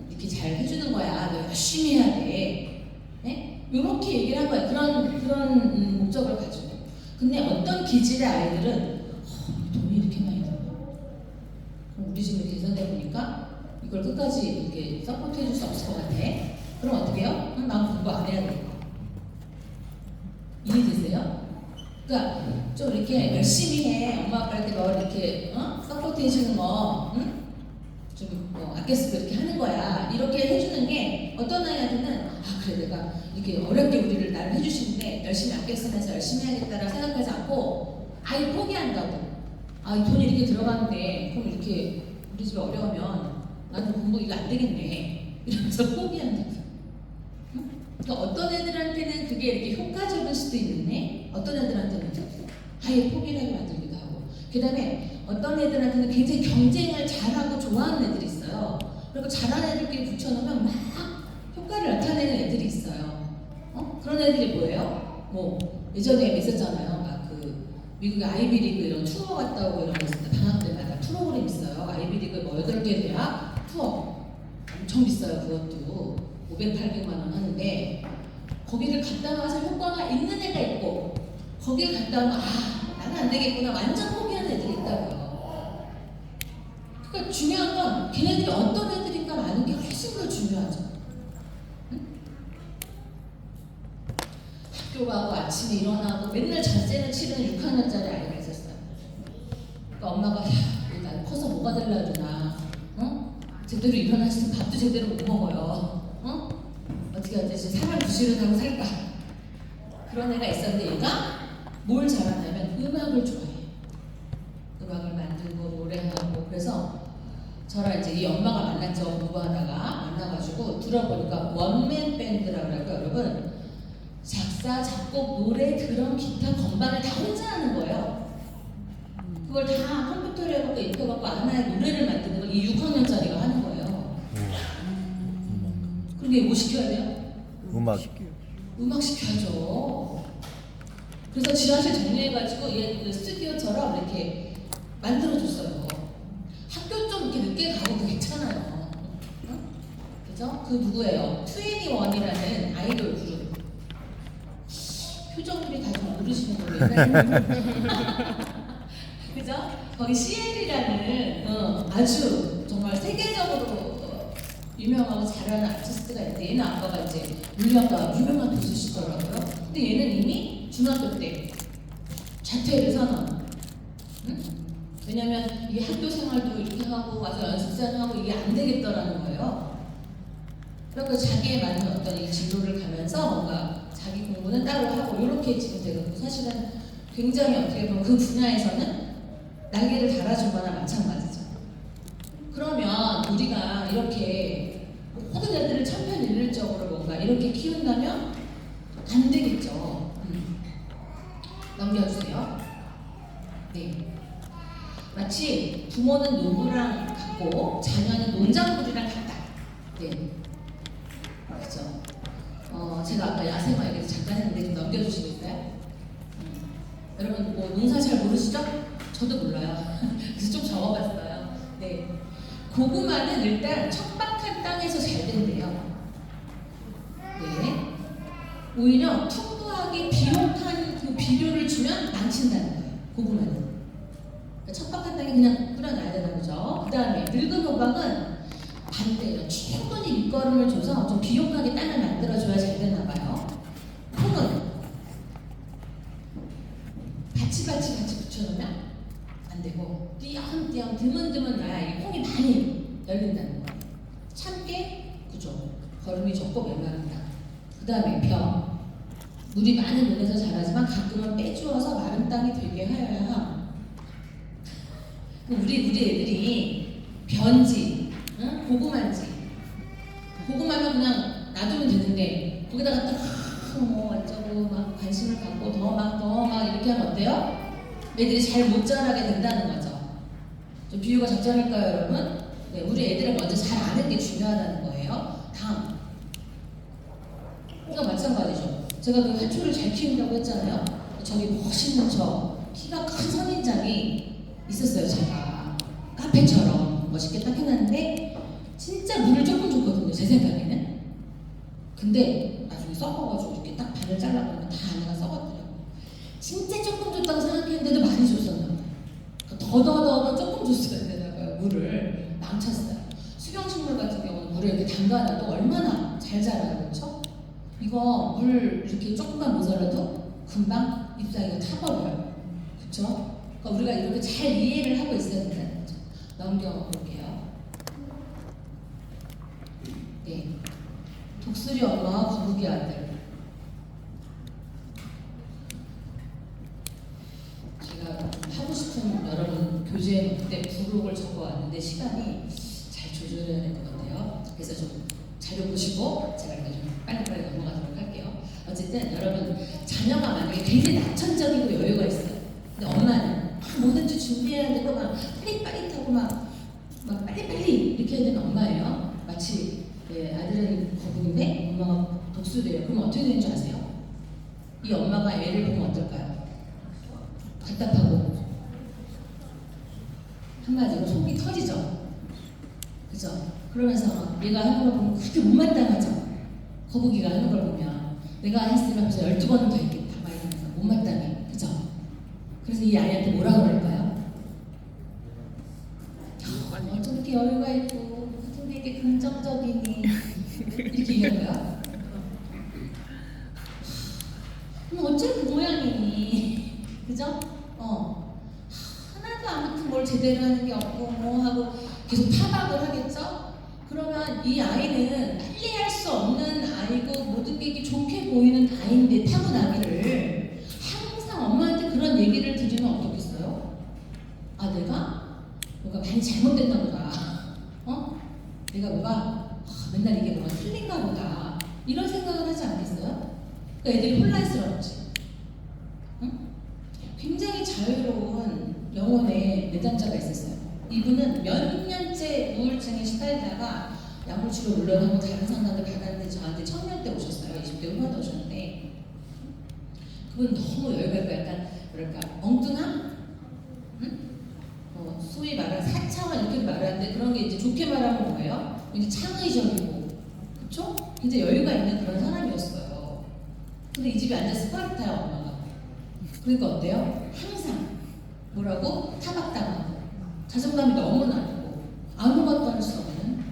이렇게 잘 해주는 거야. 너 열심히 해야 돼. 네? 이렇게 얘기를 한 거예요. 그런 목적을 가지고. 근데 어떤 기질의 아이들은 돈이 이렇게 많이 들어. 우리 집을 계산해 보니까 이걸 끝까지 이렇게 서포트 해줄 수 없을 것 같아. 그럼 어떻게 해요? 난 공부 안 해야 돼. 이해되세요? 그러니까 좀 이렇게 열심히 해. 엄마 아빠 이렇게 너 이렇게 서포트 해주는 거, 좀 아껴 쓰고 이렇게 하는 거야. 이렇게 해주는 게 어떤 아이한테는 그래 내가 이렇게 어렵게 우리를 나를 해주시는데 열심히 아껴 쓰면서 열심히 해야겠다라고 생각하지 않고 아예 포기한다고. 이 돈이 이렇게 들어가는데 그럼 이렇게 우리 집이 어려우면 나는 공부 이거 안 되겠네 이러면서 포기한다고. 그러니까 어떤 애들한테는 그게 이렇게 효과적일 수도 있는데 어떤 애들한테는 아예 포기를 하게 만들기도 하고 그 다음에 어떤 애들한테는 굉장히 경쟁을 잘하고 좋아하는 애들이 있어요. 그리고 잘하는 애들끼리 붙여놓으면 막 효과를 나타내는 애들이 있어요. 그런 애들이 애들이 뭐예요? 뭐 예전에 있었잖아요. 막 그 미국의 아이비리그 이런 투어 갔다 오고 이런 거 있을 때 방학 때마다 프로그램 있어요. 아이비리그 뭐 8개 대학 투어 엄청 비싸요. 그것도 500, 800만 원 하는데 거기를 갔다 와서 효과가 있는 애가 있고 거기를 갔다 오면 나는 안 되겠구나 완전 포기하는 애들이 있다고요. 그러니까 중요한 건 걔네들이 어떤 애들인가 아는 게 훨씬 더 중요하죠. 응? 학교 가고 아침에 일어나고 맨날 전세를 치르는 6학년짜리 아이가 있었어요. 그러니까 엄마가 난 커서 뭐가 될라 주나 제대로 일어나시면 밥도 제대로 못 먹어요. 어떻게 하지? 사람 부지런하고 살까? 그런 애가 있었는데 얘가 뭘 잘하냐면 음악을 좋아해요. 음악을 만들고 노래하고 그래서 저랑 이제 이 엄마가 만났죠. 공부하다가 만나가지고 들어보니까 원맨 밴드라고 할까요, 여러분? 작사, 작곡, 노래, 드럼, 기타, 건반을 다 혼자 하는 거예요. 그걸 다 컴퓨터로 해갖고 입혀갖고 하나의 노래를 만드는 걸 이 6학년짜리가 하는 거예요. 그럼 얘 뭐 시켜야 돼요? 음악 시켜야죠. 그래서 지하실 정리해가지고 얘 스튜디오처럼 이렇게 만들어줬어요. 학교 좀 이렇게 늦게 가도 괜찮아요. 응? 그죠? 그 누구예요? 2NE1이라는 아이돌 그룹. 표정들이 다 좀 모르시는 거예요. 그죠? 거기 CL이라는 아주 정말 세계적으로 유명하고 잘하는 아티스트가 있는데 얘는 아빠가 이제 물리학과 유명한 교수시더라고요. 근데 얘는 이미 중학교 때 자퇴를 선언. 응? 왜냐면 이 학교 생활도 이렇게 하고 와서 연습생 하고 이게 안 되겠더라는 거예요. 그래서 자기에 맞는 어떤 이 진로를 가면서 뭔가 자기 공부는 따로 하고 이렇게 지금 되고 사실은 굉장히 어떻게 보면 그 분야에서는 날개를 달아준 거나 마찬가지죠. 그러면 우리가 이렇게 모든 애들을 천편일률적으로 뭔가 이렇게 키운다면 안 되겠죠. 넘겨주세요. 네. 마치 부모는 농구랑 같고 자녀는 농작물이랑 같다. 네. 그렇죠. 제가 아까 야생화 얘기해서 잠깐 했는데 좀 넘겨주시겠어요? 여러분 뭐 농사 잘 모르시죠? 저도 몰라요. 그래서 좀 적어봤어요. 네. 고구마는 일단 척박한 땅에서 잘 된대요. 네. 오히려 풍부하게 비옥한 그 비료를 주면 망친다는 거예요. 고구마는. 그러니까 척박한 땅에 그냥 뿌려놔야 되는 거죠. 그 다음에 늙은 호박은 반대예요. 충분히 밑거름을 줘서 좀 비옥하게 땅을 만들어줘야 잘 되나 봐요. 콩은 바치바치 붙여놓으면 안 되고 띄엄띄엄 드문드문 놔야 이 콩이 많이 열린다는 거예요. 참깨 구조, 거름이 적고 메마른 땅. 그 다음에 벼, 물이 많은 논에서 자라지만 가끔은 빼주어서 마른 땅이 되게 하여야 함. 우리 애들이 변지, 응? 고구마인지 고구마면 그냥 놔두면 되는데 거기다가 뭐 어쩌고 막 관심을 갖고 더 막 이렇게 하면 어때요? 애들이 잘 못 자라게 된다는 거죠. 좀 비유가 적절할까요, 여러분? 네, 우리 애들을 먼저 잘 아는 게 중요하다는 거예요. 다음. 이거 마찬가지죠. 제가 그 화초를 잘 키운다고 했잖아요. 저기 멋있는 키가 큰 선인장이 있었어요, 제가. 카페처럼 멋있게 딱 해놨는데 진짜 물을 조금 줬거든요, 제 생각에는. 근데 나중에 썩어가지고 이렇게 딱 반을 잘라보면 다 안에가 썩었더라고요. 진짜 조금 줬다고 생각했는데도 많이 줬었나 봐요. 더더더 조금 줬어야 되나 봐요, 물을. 망쳤어요. 수경식물 같은 경우는 물에 이렇게 담가놔도 얼마나 잘 자라요, 그렇죠? 이거 물 이렇게 조금만 모자라도 금방 잎사귀가 타버려요. 그렇죠? 그러니까 우리가 이렇게 잘 이해를 하고 있어야 된다는 거죠. 넘겨볼게요. 네. 독수리 엄마와 거북이 아들. 제가 하고 싶은 여러분 교재 그때 부록을 적어왔는데 시간이 잘 조절해야 될 것 같아요. 그래서 좀 자료 보시고 제가 이렇게 좀 빨리빨리 넘어가도록 할게요. 어쨌든 여러분 자녀가 만약에 굉장히 낙천적이고 여유가 있어요. 근데 엄마는 뭐든지 준비해야 되고 막 빠릿빠릿하고 막 빨리빨리 이렇게 해야 되는 엄마예요. 마치 아들은 거북인데 엄마가 독수리예요. 그럼 어떻게 되는 줄 아세요? 이 엄마가 애를 보면 어떨까요? 답답하고 한마디로 속이 터지죠. 그죠? 그러면서 얘가 하는 걸 보면 그렇게 못마땅하죠. 거북이가 하는 걸 보면 내가 했으면 벌써 12번은 더 했겠다 막 이러면서 못마땅해. 그죠? 그래서 이 아이한테 뭐라 그럴까요? 어쩜 이렇게 여유가 있고 어쩜 이렇게 긍정적이니 이렇게 얘기할까요? 그럼 어째 그 모양이니? 그죠? 하나도 아무튼 뭘 제대로 하는 게 없고 뭐 하고 계속 타박을 하겠죠? 그러면 이 아이는 빨리 할 수 없는 아이고 모든 게 이렇게 좋게 보이는 아이인데 타고나기를 항상 엄마한테 그런 얘기를 들으면 어떻겠어요? 아 내가 뭔가 많이 잘못됐나 보다. 내가 뭐가 맨날 이게 뭐가 틀린가 보다 이런 생각을 하지 않겠어요? 그러니까 애들이 혼란스럽지. 응? 굉장히 자유로운 영혼의 내담자가 있었어요. 이분은 몇 년째 우울증에 시달리다가 약물 치료 물론하고 다른 상담을 받았는데 저한테 청년 때 오셨어요. 20대 후반에 오셨는데 그분 너무 여유가 있고 약간 뭐랄까 엉뚱함? 응? 소위 말하는 사차원 이렇게 말하는데 그런 게 이제 좋게 말하면 뭐예요? 이제 창의적이고 그쵸? 이제 여유가 있는 그런 사람이었어요. 근데 이 집에 앉아서 스파르타야 엄마가. 그러니까 어때요? 항상 뭐라고? 타박당하고 자존감이 너무 낮고 아무것도 할 수 없는.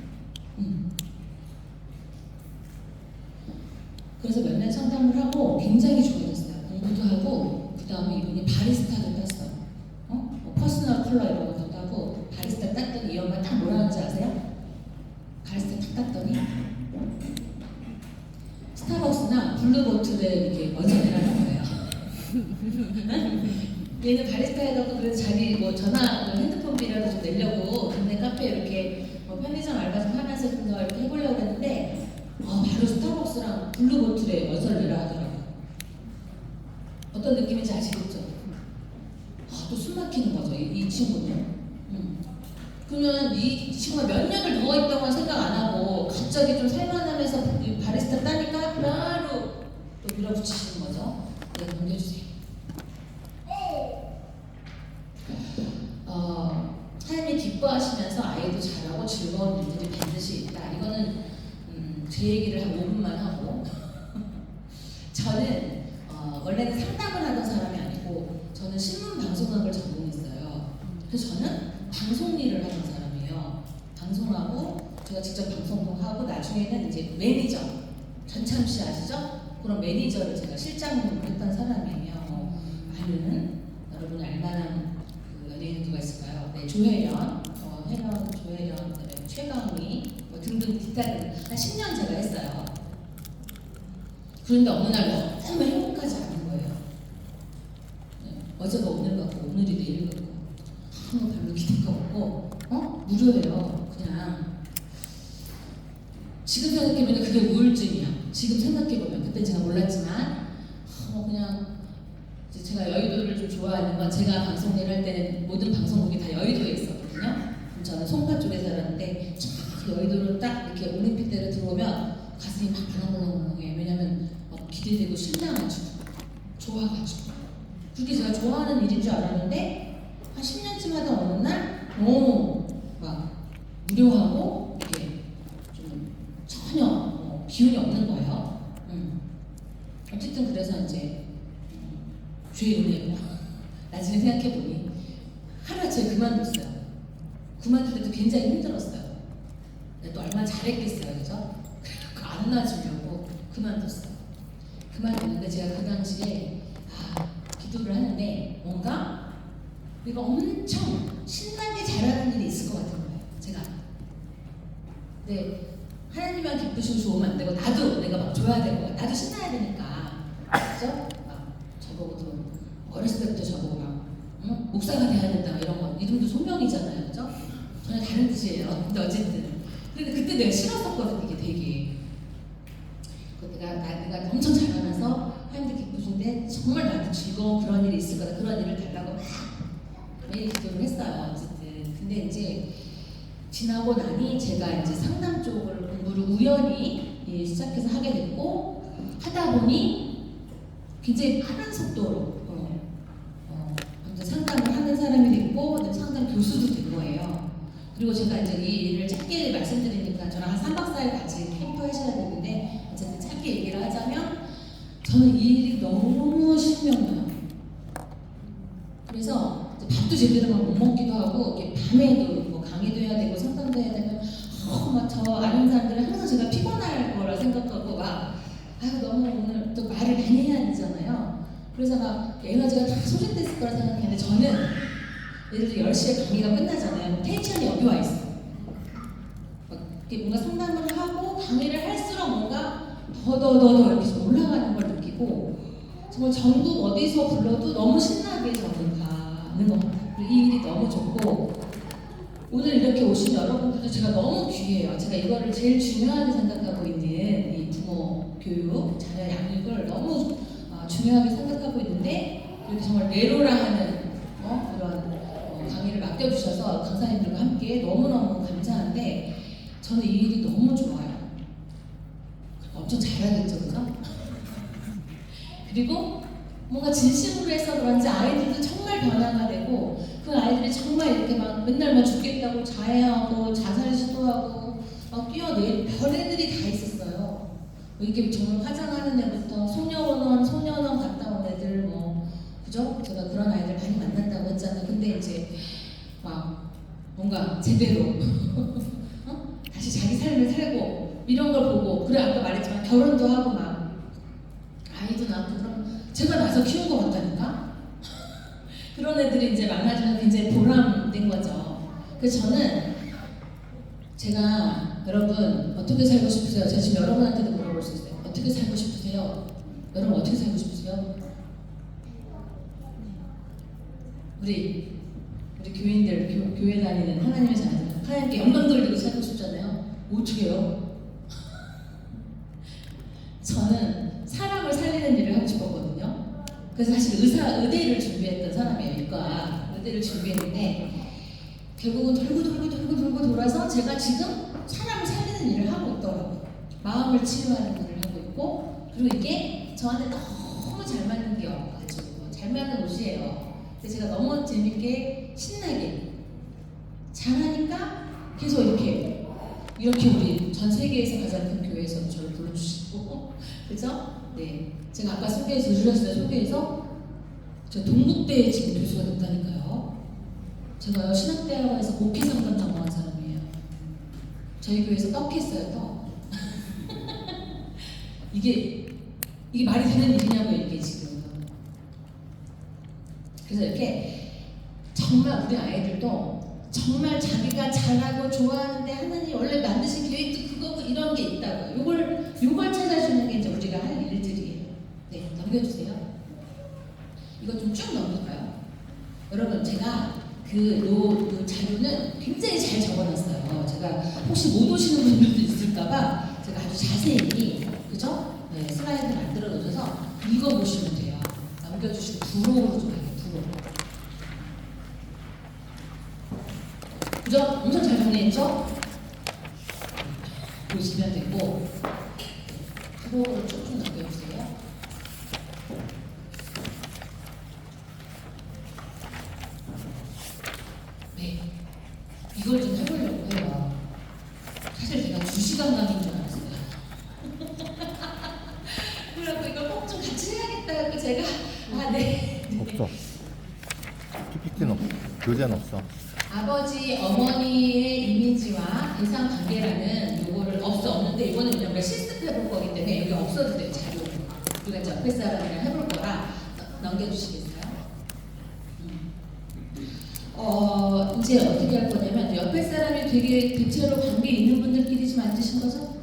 그래서 몇 년 상담을 하고 굉장히 좋아졌어요. 공부도 하고 그 다음에 이분이 바리스타도 땄어요. 퍼스널 컬러 이런 것도 따고 바리스타 땄더니 이 엄마 딱 뭐라 하는지 아세요? 바리스타 딱 땄더니 스타벅스나 블루보틀에 이렇게 원산이라는 거예요. 얘는 바리스타 해갖고 그래서 자기 뭐 전화 핸드폰 비라도 좀 내려고 근데 카페 이렇게 편의점 알바 좀 하면서 좀 더 이렇게 해보려고 했는데 바로 스타벅스랑 블루보틀에 원서를 내라 하더라고요. 어떤 느낌인지 아시겠죠? 또 숨 막히는 거죠 이 친구는. 그러면 이 친구가 몇 년을 더 있다고 생각 안 하고 갑자기 좀 살만하면서 바리스타 따니까 바로 또 밀어붙이시는 거죠. 네, 넘겨주세요. 하나님이 기뻐하시면서 아이도 잘하고 즐거운 일들이 반드시 있다. 이거는 제 얘기를 한 5분만 하고 저는 원래는 상담을 하던 사람이 아니고 저는 신문 방송학을 전공했어요. 그래서 저는 방송 일을 하던 사람이에요. 방송하고 제가 직접 방송도 하고 나중에는 이제 매니저 전참 씨 아시죠? 그런 매니저를 제가 실장으로 했던 사람이에요. 아니면 여러분이 알만한 그 연예인 누가 있을까요? 네, 조혜련, 혜련, 조혜련, 그다음에 최강희 뭐 등등 기타를 한 10년 제가 했어요. 그런데 어느 날 너무 행복하지 않은 거예요. 네, 어제가 오늘 같고 오늘이 내일 같고 아무 별로 기대가 없고 무료예요. 그냥 지금 생각해보면 그게 우울증이야. 지금 생각해보면 그때 제가 몰랐지만 그냥 이제 제가 여의도를 좀 좋아하는 건 제가 방송 일을 할 때는 모든 방송국이 다 여의도에 있었거든요. 그럼 저는 송파 쪽에 살았는데 쫙 여의도로 딱 이렇게 올림픽대로 들어오면 가슴이 막 벌렁벌렁해. 왜냐면 막 기대되고 신나가지고 좋아가지고 그게 제가 좋아하는 일인 줄 알았는데 한 10년쯤 하다 어느 날 너무 막 무료하고 이게 좀 전혀 기운이 없는 거예요. 어쨌든 그래서 이제 주의 은혜고 나중에 생각해보니 하루아침에 그만뒀어요. 그만둘 때도 굉장히 힘들었어요. 또 얼마나 잘했겠어요, 그죠? 그래갖고 안 놔주려고 그만뒀어요. 그만뒀는데 제가 그 당시에 기도를 하는데 뭔가 내가 엄청 신나게 잘하는 일이 있을 것 같은 거예요, 제가. 근데 하나님만 기쁘시고 좋으면 안 되고 나도 내가 막 줘야 되고 나도 신나야 되니까, 그죠? 막 저보고도 어렸을 때부터 저보고 막 목사가 돼야 된다 이런 거 이름도 소명이잖아요, 그죠? 전혀 다른 뜻이에요. 근데 어쨌든 근데 그때 내가 싫었었거든 이게 되게. 내가 엄청 잘하면서 하나님들 기쁘신데 정말 나도 즐거운 그런 일이 있을 거다. 그런 일을 달라고 막 매일 기도를 했어요. 어쨌든 근데 이제 지나고 나니 제가 이제 상담 쪽을 공부를 우연히 시작해서 하게 됐고 하다 보니 굉장히 빠른 속도로 먼저 상담을 하는 사람이 됐고 그다음에 상담 교수도 된 거예요. 그리고 제가 이제 이 일을 짧게 말씀드리니까 저랑 한 3박 4일 같이 캠프 하셔야 되는데 어쨌든 짧게 얘기를 하자면 저는 이 일이 너무 신명나요. 그래서 이제 밥도 제대로 못 먹기도 하고 이렇게 밤에도 뭐 강의도 해야 되고 상담도 해야 되면 막 저 아는 사람들은 항상 제가 피곤할 거라 생각하고 막 아유 너무 오늘 또 말을 많이 해야 되잖아요. 그래서 막 에너지가 다 소진됐을 거라 생각했는데 저는 예를 들어 10시에 강의가 끝나잖아요. 텐션이 여기 와 있어. 막 이렇게 뭔가 상담을 하고 강의를 할수록 뭔가 더 이렇게 좀 올라가는 걸 느끼고 정말 전국 어디서 불러도 너무 신나게 저는 가는 것 같아요. 그리고 이 일이 너무 좋고 오늘 이렇게 오신 여러분들도 제가 너무 귀해요. 제가 이거를 제일 중요하게 생각하고 있는 이 부모 교육, 자녀 양육을 너무 중요하게 생각하고 있는데 이렇게 정말 내로라 하는 그런 강의를 맡겨주셔서 강사님들과 함께 너무너무 감사한데 저는 이 일이 너무 좋아요. 엄청 잘하겠죠, 그죠? 그리고 뭔가 진심으로 해서 그런지 아이들도 정말 변화가 되고 그 아이들이 정말 이렇게 막 맨날 막 죽겠다고 자해하고 자살 시도하고 막 뛰어내 별애들이 다 있었어요. 이렇게 정말 화장하는 애부터 소년원 갔다 온 애들 뭐 그죠? 제가 그런 아이들 많이 만난다고 했잖아요. 근데 이제 막 뭔가 제대로 다시 자기 삶을 살고 이런 걸 보고 그래 아까 말했지만 결혼도 하고 막 아이도 낳고 그럼 제가 나서 키운 것 같다니까? 그런 애들이 이제 만나주면 굉장히 보람된 거죠. 그래서 저는 제가 여러분 어떻게 살고 싶으세요? 제가 지금 여러분한테도 물어볼 수 있어요. 어떻게 살고 싶으세요? 여러분 어떻게 살고 싶으세요? 우리 교인들 교회 다니는 하나님의 자녀들 하나님께 영광 돌리고 살고 싶잖아요. 어떻게요? 저는 사람을 살리는 일을 하고 싶었거든요. 그래서 사실 의대를 준비했던 사람이에요. 이과 의대를 준비했는데 결국은 돌고 돌아서 제가 지금 사람을 살리는 일을 하고 있더라고요. 마음을 치유하는 일을 하고 있고 그리고 이게 저한테 너무 잘 맞는 게 없어가지고 잘 맞는 옷이에요. 그래서 제가 너무 재밌게 신나게 잘하니까 계속 이렇게 우리 전 세계에서 가장 큰 교회에서 저를 불러주시고 그죠? 네, 제가 아까 소개해서 저 동국대에 지금 교수가 됐다니까요. 제가 신학대학원에서 목회 상담 전공한 사람이에요. 저희 교회에서 떡했어요, 떡. 이게 말이 되는 일이냐고 이게 지금. 그래서 이렇게 정말 우리 아이들도 정말 자기가 잘하고 좋아하는데 하나님 원래 만드신 계획도 그거고 이런 게 있다고요. 요걸 찾아주는 게 이제 우리가 할 일들이에요. 네, 넘겨주세요. 이거 좀 쭉 넘길까요? 여러분 제가 그 자료는 굉장히 잘 적어놨어요. 제가 혹시 못 오시는 분들도 있을까봐 제가 아주 자세히 그죠? 네, 슬라이드 만들어 놓으셔서 읽어보시면 돼요. 넘겨주시고 부록으로 좀 해요. 부록. 그죠? 엄청 잘 정리했죠? 보시면 되고 부록으로 쭉쭉 넘겨주세요. 네, 이걸 좀 해보려고 해요. 사실 제가 2시간 강의인 줄 알았어요. 그래서 이걸 꼭 좀 같이 해야겠다 해서 제가 네. 없어. PPT는 없어. 교재는 없어. 아버지, 어머니의 이미지와 대상 관계라는 요거를 없는데 이거는 그냥 우리가 실습해볼 거기 때문에 여기 없어도 돼요. 자료. 우리가 이제 옆에 사람이랑 해볼 거라 넘겨주시겠어요? 이제 어떻게 할 거냐면 옆에 사람이 되게 대체로 관계 있는 분들끼리 좀 앉으신 거죠?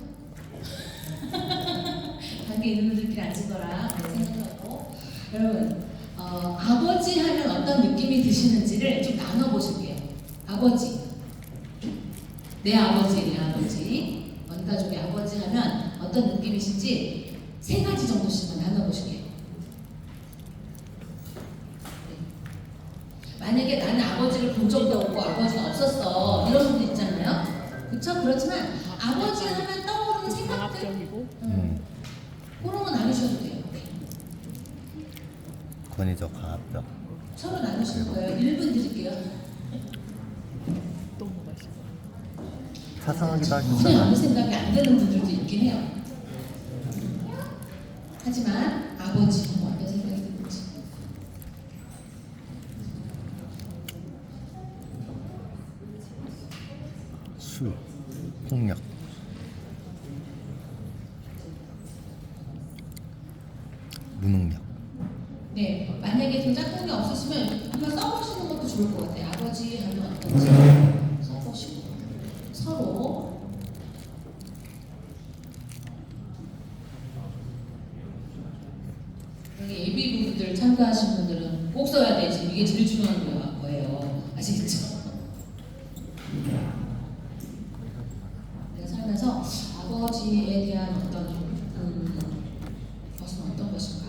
관계 있는 분들끼리 앉은 거라 생각하고 여러분 아버지 하면 어떤 느낌이 드시는지를 좀 나눠보실게요. 아버지, 내 아버지, 원 가족의 아버지 하면 어떤 느낌이신지 3가지 정도씩만 나눠보실게요. 만약에 나는 아버지를 본 적도 없고 아버지가 없었어 이런 분들 있잖아요. 그쵸? 그렇지만 아버지 하면 떠오르는 생각들 그런 거 나누셔도 돼요. 네. 권위적 강압적. 서로 나누시는 거예요. 1분 드릴게요. 사상하기도 하기 그냥 아무 힘들어. 생각이 안 드는 분들도 있긴 해요. 하지만 아버지 뭐 어떤 생각이 드는지. 술, 폭력. 무능력. 네, 만약에 좀 짝꿍이 없으시면 한번 써보시는 것도 좋을 것 같아요. 아버지 하면 어떤지 써보시고 서로. 여기 예비 부부들 참가하신 분들은 꼭 써야 돼. 지금 이게 제일 중요한 거예요. 아시겠죠? 내가 살면서 아버지에 대한 어떤 것은 어떤 것인가.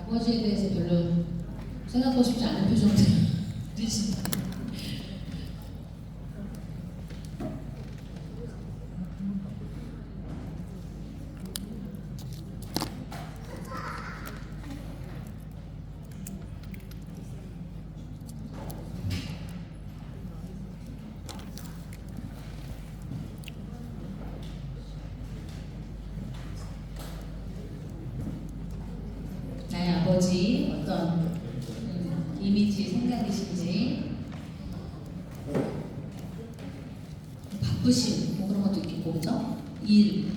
아버지에 대해서 별로 생각하고 싶지 않은 표정들 드신다. 나의 아버지 어떤 이미지 생각이신지. 바쁘심 뭐 그런 것도 있겠고, 그죠? 일,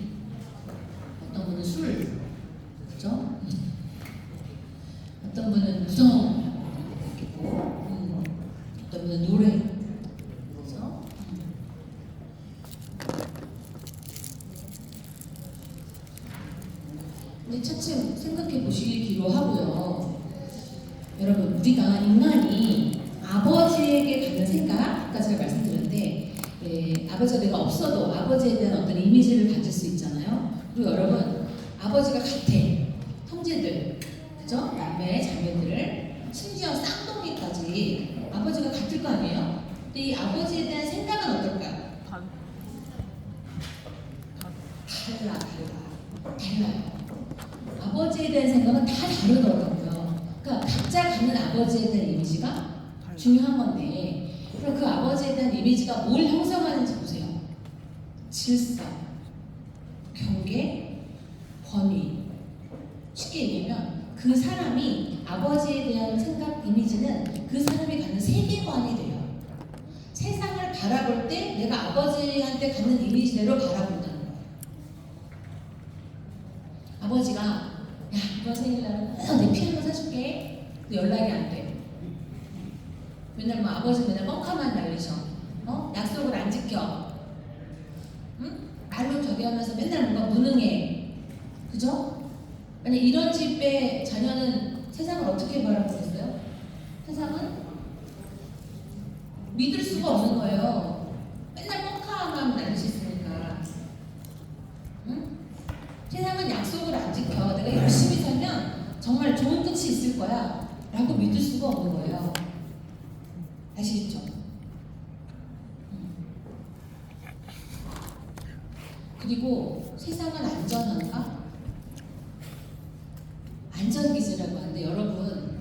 어떤 분은 술, 그죠? 어떤 분은 무서움 있겠고, 어떤 분은 노래, 그죠? 근데 차츰 생각해 보시기로 하고요. 여러분, 우리가 인간이 아버지에게 갖는 생각, 아까 제가 말씀드렸는데, 아버지가 내가 없어도 아버지에 대한 어떤 이미지를 가질 수 있잖아요. 그리고 여러분, 아버지가 같아. 형제들, 그죠? 남매, 자매들, 심지어 쌍둥이까지 아버지가 같을 거 아니에요? 근데 이 아버지에 대한 생각은 어떨까요? 달라요. 아버지에 대한 생각은 다 다르더라고요. 그러니까 각자 갖는 아버지에 대한 이미지가 중요한 건데, 그럼 그 아버지에 대한 이미지가 뭘 형성하는지 보세요. 질서, 경계, 권위. 쉽게 얘기하면 그 사람이 아버지에 대한 생각, 이미지는 그 사람이 갖는 세계관이 돼요. 세상을 바라볼 때 내가 아버지한테 갖는 이미지대로 바라본다는 거예요. 아버지가 야, 이번 생일날은 내 피아노 사줄게. 근데 연락이 안 돼. 맨날 뭐 아버지 맨날 뻥카만 날리셔. 약속을 안 지켜. 응? 말로 저기 하면서 맨날 뭔가 무능해. 그죠? 만약 이런 집의 자녀는 세상을 어떻게 바라보겠어요? 세상은 믿을 수가 없는 거예요. 맨날 뻥카만 날리셨으니까. 응? 세상은 약속을 안 지켜. 내가 열심히 살면 정말 좋은 끝이 있을 거야 라고 믿을 수가 없는 거예요. 아시겠죠? 그리고 세상은 안전한가? 안전기지라고 하는데, 여러분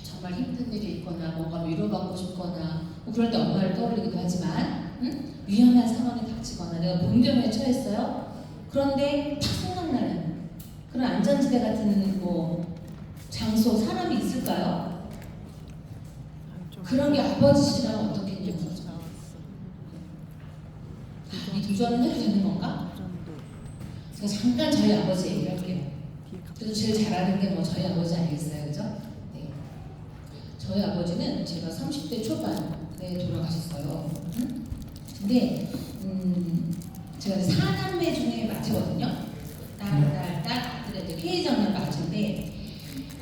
정말 힘든 일이 있거나 뭔가 위로받고 싶거나 뭐 그럴 때 엄마를 떠올리기도 하지만, 위험한 상황이 닥치거나 내가 봉경에 처했어요. 그런데 탁 생각나는 그런 안전지대 같은 뭐 장소, 사람이 있을까요? 그런 게 아버지시라면 어떻겠냐는 거죠. 이 도전은 해도 되는 건가? 제가 잠깐 저희 아버지 얘기를 할게요. 그래도 제일 잘하는 게 뭐 저희 아버지 아니겠어요, 그죠? 네. 저희 아버지는 제가 30대 초반에 돌아가셨어요. 근데 제가 4남매 중에 맞이거든요. 딸, 아들한테 K장남 맞은데,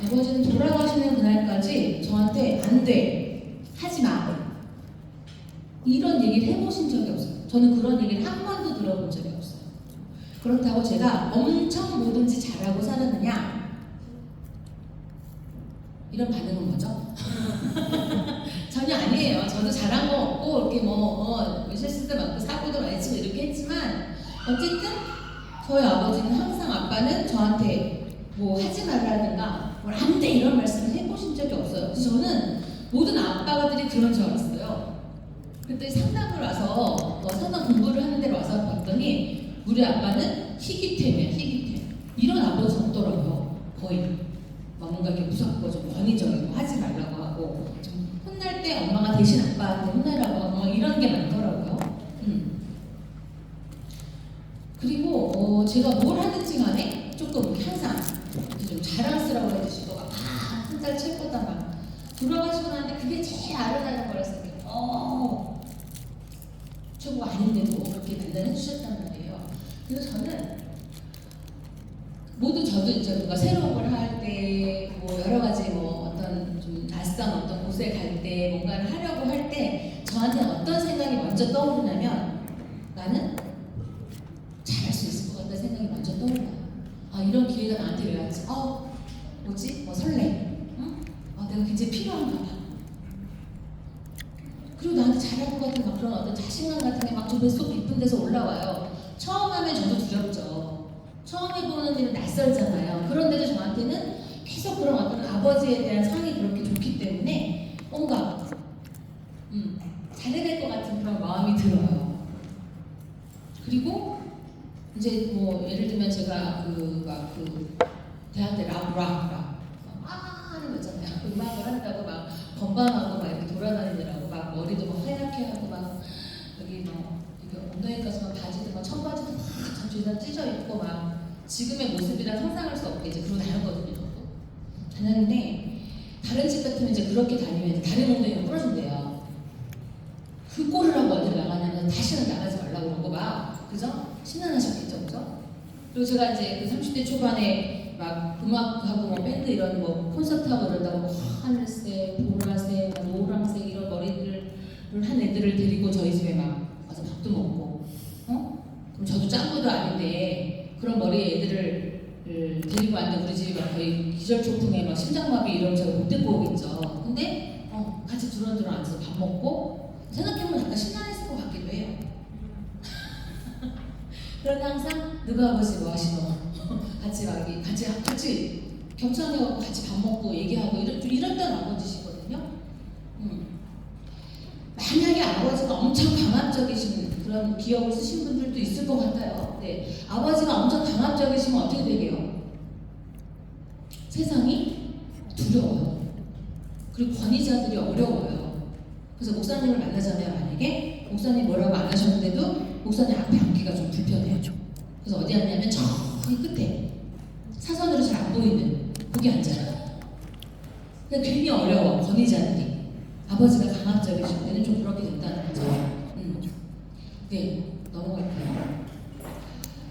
아버지는 돌아가시는 그날까지 저한테 안 돼, 하지 마, 이런 얘기를 해보신 적이 없어요. 저는 그런 얘기를 한 번도 들어본 적이 없어요. 그렇다고 제가 엄청 뭐든지 잘하고 살았느냐? 이런 반응은 뭐죠? 전혀 아니에요. 저도 잘한 거 없고 이렇게 실수도 많고 사고도 많이 치고 이렇게 했지만 어쨌든 저희 아버지는 항상 아빠는 저한테 뭐 하지 말라든가 뭘 안 돼 이런 말씀을 해보신 적이 없어요. 그래서 저는 모든 아빠가들이 그런 줄 알았어요. 그때 상담을 와서 상담 공부를 하는 데로 와서 봤더니 우리 아빠는 희귀템이야, 희귀템. 이런 아버지 없더라고요. 거의 뭔가 이렇게 무섭고 좀 권위적이고 하지 말라고 하고 좀 혼날 때 엄마가 대신 아빠한테 혼내라고 하고 이런 게 많더라고요. 그리고 제가 뭘 하든지 간에 조금 항상 좀 자랑스러워 해주시고 한 살 최고다 막 돌아가시고 나는데 그게 제일 아련하는 거라서 최고가 아닌데도 그렇게 단단해 주셨단 말이에요. 그래서 저는 저도 이제 뭔가 새로운 걸 할 때 뭐 여러 가지 어떤 좀 낯선 어떤 곳에 갈 때 뭔가를 하려고 할 때 저한테 어떤 생각이 먼저 떠오르냐면 나는 잘할 수 있을 것 같다는 생각이 먼저 떠올라요. 이런 기회가 나한테 왜 왔지? 뭐지? 설레. 응? 내가 굉장히 필요한가 봐. 그리고 나한테 잘할 것 같은 그런 어떤 자신감 같은 게 막 저 뱃속 깊은 데서 올라와요. 처음 하면 저도 두렵죠. 처음 해보는 일은 낯설잖아요. 그런데도 저한테는 계속 그런 어떤 아버지에 대한 성이 그렇게 좋기 때문에 뭔가 잘해낼 것 같은 그런 마음이 들어요. 그리고 이제 예를 들면 제가 대학 때 락 하는 거 있잖아요. 음악을 한다고 막 건반하고 막 이렇게 돌아다니느라고 막 머리도 막 하얗게 하고 막 여기 이게 엉덩이까지 막 바지도 막 청바지도 막 뒤에다 찢어 입고 막 지금의 모습이랑 상상할 수 없게 이제 그러고 다녔거든요. 다녔는데 다른 집 같으면 이제 그렇게 다니면 다른 엉덩이가 부러진대요. 그 꼴을 하고 어딜 나가냐면 다시는 나가지 말라고 그러고 막 그죠? 심란하셨겠죠, 그죠? 그리고 제가 이제 그 30대 초반에 막 음악하고 밴드 이런 콘서트하고 이러다가 하늘색, 보라색, 노란색 이런 머리를 한 애들을 데리고 저희 집에 막 와서 밥도 먹고 그럼 저도 짱구도 아닌데 그런 머리의 애들을 데리고 왔는데 우리 집이 막 거의 기절초풍에 막 심장마비 이러면 제가 못 데리고 오겠죠. 근데 같이 두런두런 앉아서 밥 먹고 생각해보면 약간 신나했을 것 같기도 해요. 그런데 항상 누가 아버지 뭐 하시노? 같이 겸상해갖고 같이 밥 먹고 얘기하고 이랬던 아버지시거든요. 만약에 아버지가 엄청 강압적이신 그런 기억을 쓰신 분들도 있을 것 같아요. 네, 아버지가 엄청 강압적이시면 어떻게 되게요? 세상이 두려워요. 그리고 권위자들이 어려워요. 그래서 목사님을 만나잖아요. 만약에 목사님 뭐라고 안 하셨는데도 목사님 앞에 앉기가 좀 불편해요. 그래서 어디 앉냐면 저기 끝에 사선으로 잘 안 보이는 거기 앉아요. 그러니까 괜히 어려워. 권위자들이. 아버지가 강압적이실 때는 좀 그렇게 된다는 거죠. 네, 넘어갈게요.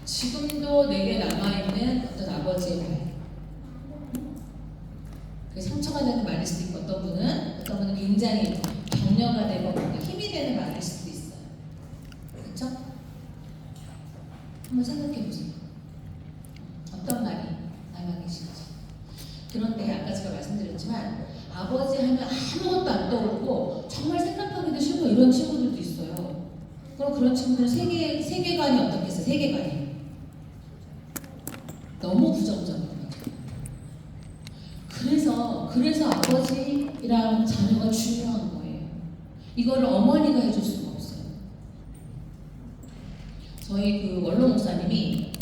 지금도 내게 남아있는 어떤 아버지의 말. 상처가 되는 말일 수도 있고 어떤 분은 굉장히 격려가 되고 힘이 되는 말일 수도 있어요. 그렇죠? 한번 생각해 보세요. 어떤 말이 남아 계신지. 그런데 아까 제가 말씀드렸지만 아버지 하면 아무것도 안 떠오르고 정말 생각하기도 싫고 이런 친구들도 있어요. 그럼 그런 친구들은 세계관이 어떻겠어요? 세계관이 너무 부정적인 거죠. 그래서 아버지랑 자녀가 중요한 거예요. 이거를 어머니가 해줄 수가 없어요. 저희 원로 목사님이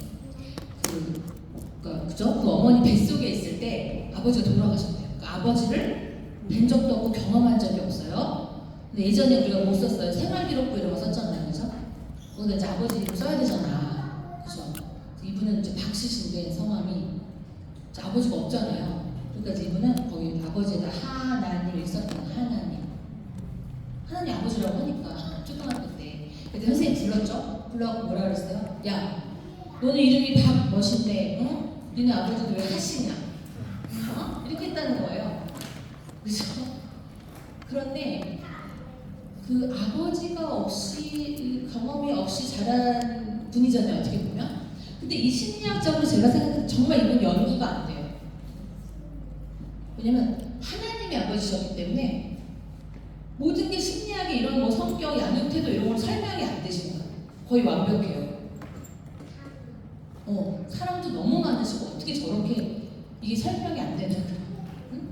그 어머니 뱃속에 있을 때 아버지가 돌아가셨대요. 아버지를 뵌 적도 없고 경험한 적이 없어요. 근데 예전에 우리가 못 썼어요. 생활기록부 이런 거 썼잖아요, 그죠? 근데 이제 아버지 이름 써야 되잖아, 그죠? 이분은 이제 박씨신데 성함이 아버지가 없잖아요. 그러니까 이분은 거기 아버지에다 하나님 있었던 하나님 아버지라고 하니까 초등학교 때 그때 선생님 불러갖고 뭐라 그랬어요? 야, 너는 이름이 박멋인데 너네 아버지도 왜 하시냐? 이렇게 했다는 거예요. 그죠? 그런데 그 아버지가 없이 경험이 없이 자란 분이잖아요. 어떻게 보면 근데 이 심리학적으로 제가 생각해도 정말 이건 연구가 안 돼요. 왜냐면 하나님이 아버지셨기 때문에 모든 게 심리학의 이런 뭐 성격, 양육 태도 이런 걸 설명이 안 되시는 거예요. 거의 완벽해요. 사람도 너무 많으시고 어떻게 저렇게 이게 설명이 안 되는 거예요. 응?